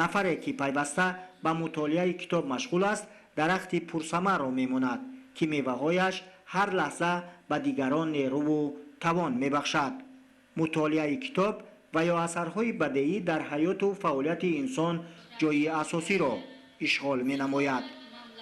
нафаре ки пайваста ба мутолиаи китоб машғул аст, дарахти пурсамарро мемонад ки меваҳояш ҳар лаҳза ба дигарон нерӯву тавон мебахшад. мутолиаи китоб ва ё асарҳои бадеӣ дар ҳаёту фаъолияти инсон ҷойи асосиро ишғол менамояд.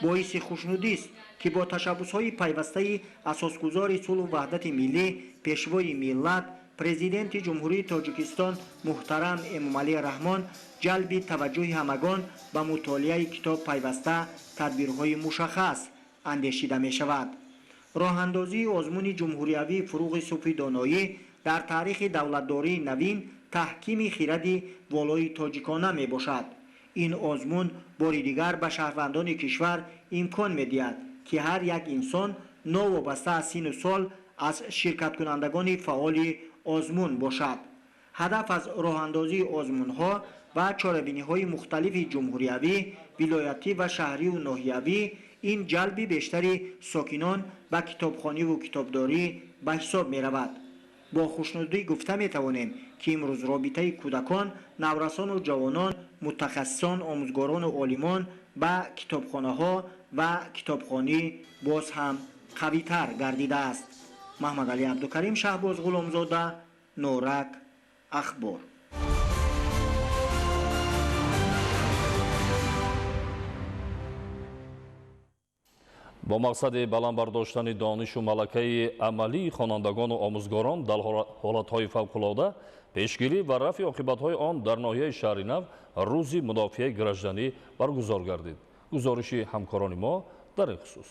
боиси хушнудист ки бо ташаббусҳои пайвастаи асосгузори сулҳу ваҳдати миллӣ, пешвои миллат, президенти ҷумҳурии тоҷикистон муҳтарам эмомалӣ раҳмон ҷалби таваҷҷӯҳи ҳамагон ба мутолиаи китоб пайваста тадбирҳои мушаххас андешида мешавад. роҳандозии озмуни ҷумҳуриявии фуруғи суфи доноӣ дар таърихи давлатдории навин таҳкими хиради волои тоҷикона мебошад. ин озмун бори дигар ба шаҳрвандони кишвар имкон медиҳад ки ҳар як инсон новобаста аз сину сол аз ширкаткунандагони фаъоли озмун бошад. ҳадаф аз роҳандозии озмунҳо و چاره‌بینی‌های مختلف جمهوریوی، ولایتی و شهری و ناحیوی این جلب بیشتری ساکنان به کتابخوانی و کتابداری به حساب می رود. با خوشنودی گفته می توانیم که امروز رابطه کودکان، نورسان و جوانان، متخصصان، آموزگاران و عالمان به کتابخانه ها و کتابخوانی باز هم قوی تر گردیده است. محمد علی عبدالکریم شهباز غلامزاده، نورک، اخبار. با مقصد بلند برداشتن دانش و ملکه عملی خوانندگان و آموزگاران در حالتهای فوق‌العاده پیشگیری و رفع عاقبت‌های آن در ناحیه شهر نو روزی مدافع گраждани برگزار گردید. گزارش همکاران ما در این خصوص.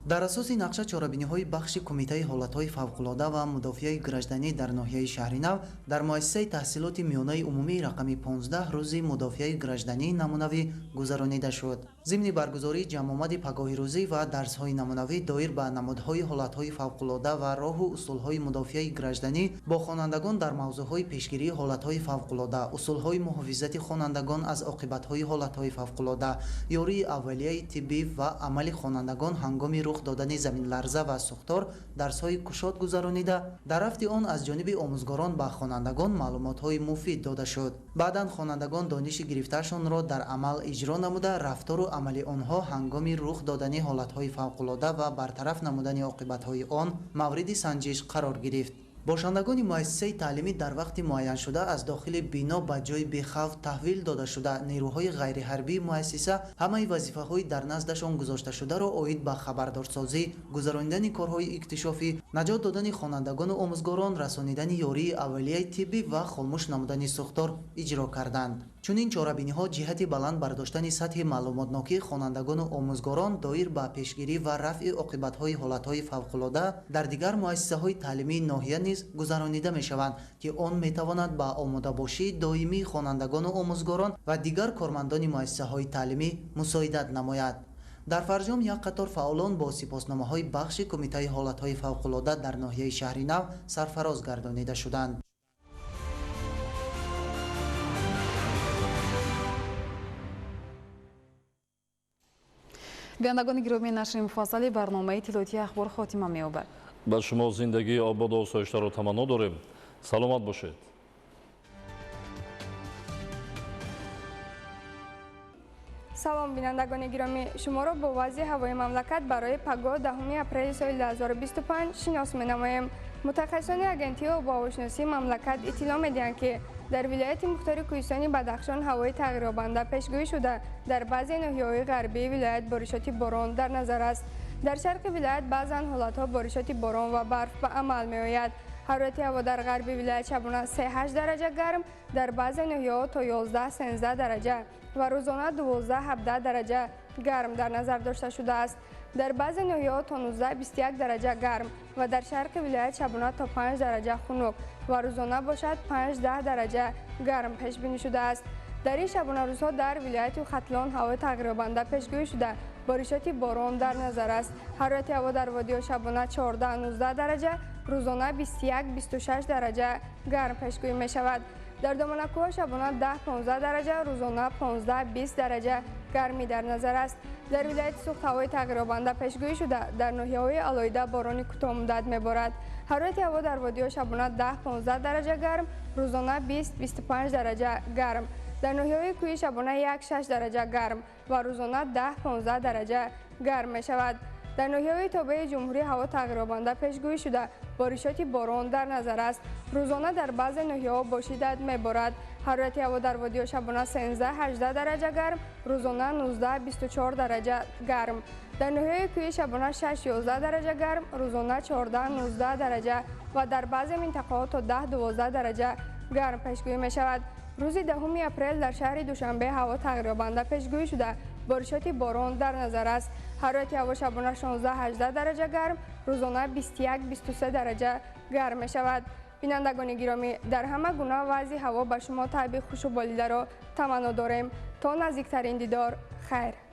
در اساس نقشه چاره‌بینی‌های بخش کمیته حالت‌های فوق‌العاده و مدافع گраждани در ناحیه شهر نو در مؤسسه تحصیلات میانه عمومی رقم 15 روزی مدافع گраждани نمونوی گذرانیده شد. ضمن برگزاری جمع‌آمد پگاهی روزی و درس‌های نمونوی دایر به نمادهای حالت‌های فوق‌العاده و راه و اصول‌های مدافع گраждани با خوانندگان در موضوع‌های پیشگیری حالت‌های فوق‌العاده، اصول‌های محافظت خوانندگان از عاقبت‌های حالت‌های فوق‌العاده، یاری اولیه طبی و عمل خوانندگان هنگام رخ دادن زمین لرزه و سوختار درس‌های کشاد گذرانیده در رفت آن از جانب آموزگاران به خوانندگان معلومات‌های مفید داده شد. بعداً خوانندگان دانش گرفته‌شان را در عمل اجرا نموده رفتار و عمل آنها هنگام رخ دادن حالت‌های فوق‌العاده و برطرف نمودن عاقبت‌های آن مورد سنجش قرار گرفت. باشندگان مؤسسه تعلیمی در وقت معین شده از داخل بنا به جای بی‌خوف تحویل داده شده نیروهای غیر حربی مؤسسه همه وظیفه‌های در نزدشان گذاشته شده را عاید به خبردارسازی، گذراندن کارهای اکتشافی، نجات دادن خوانندگان و آموزگاران، رسانیدن یاری اولیه طبی و خاموش نمودن سوختار اجرا کردند. چنین چاره‌بینی‌ها جهت بلند برداشتن سطح معلوماتناکی خوانندگان و آموزگاران دایر به پیشگیری و رفع عاقبت‌های حالت‌های فوق‌العاده در دیگر مؤسسه‌های تعلیمی ناحیه نیز گذرانیده می‌شوند که آن می‌تواند به آماده‌باشی دائمی خوانندگان و آموزگاران و دیگر کارمندان مؤسسه‌های تعلیمی مساعدت نماید. در فرجام یک قطار فعالان با سپاسنامه‌های بخش کمیته حالت‌های فوق‌العاده در ناحیه شهر نو سرفراز گردانیده شدند. بینندگان گرامی، نشر مفصلی برنامه اطلاعاتی اخبار خاتمه می‌یابد. با شما زندگی آباد و آسایش‌تر را تمنا داریم. سلامت باشید. سلام بینندگان گرامی، شما را با وضع هوای مملکت برای پگاه 10 اپریل سال 2025 شناس می‌نماییم. متخصصان اگنتی آب و هواشناسی مملکت اطلاع می‌دهند که در ولایت مختار کوهستانی بدخشان هوای تغییرآبنده پیشگویی شده در بعضی ناحیه‌های غربی ولایت بارشات باران در نظر است. در شرق ولایت بعضاً حالت‌ها بارشات باران و برف به عمل می‌آید. حرارت هوا در غربی ولایت شبانه 3-8 درجه گرم، در بعضی ناحیه‌ها تا 11-13 درجه و روزانه 12-17 درجه گرم در نظر داشته شده است. در بعضی ناحیه‌ها تا 19-21 درجه گرم و در شرق ولایت شبانه تا 5 درجه خنک و روزانه باشد 5-10 درجه گرم پیش بینی شده است. در این شبانه روزها در ولایت ختلان هوای تغییرآبنده پیشگویی شده بارشات باران در نظر است. حرارت هوا در وادی شبانه 14-19 درجه، روزانه 21-26 درجه گرم پیشگویی می شود. در دامنکوه شبانه 10-15 درجه، روزانه 15-20 درجه گرمی در نظر است. در ولایت سوخت هوای تغییرآبنده پیشگویی شده در ناحیه‌های علایده باران کوتاه مدت می‌بارد. حرارت هوا در وادی شبانه 10-15 درجه گرم، روزانه 20-25 درجه گرم. در ناحیه‌های کوهی شبانه 1-6 درجه گرم و روزانه 10-15 درجه گرم می شود. در ناحیه‌های تابع جمهوری هوا تغییرآبنده پیشگویی شده بارشات باران در نظر است. روزانه در بعضی ناحیه‌ها با شدت می‌بارد. حرارت هوا در وادی شبانه 13-18 درجه گرم، روزانه 19-24 درجه گرم. در ناحیه کوهی شبانه 6-11 درجه گرم، روزانه 14-19 درجه و در بعضی مناطق تا 10-12 درجه گرم پیشگویی می شود. روز 10 اپریل در شهر دوشنبه هوا تغییرآبنده پیشگویی شده بارشات باران در نظر است. حرارت هوا شبانه 16-18 درجه گرم، روزانه 21-23 درجه گرم می شود. بینندگان گرامی، در همه گونه وضع هوا به شما تعبیر خوش و بالیده را تمنا داریم. تا نزدیکترین دیدار، خیر.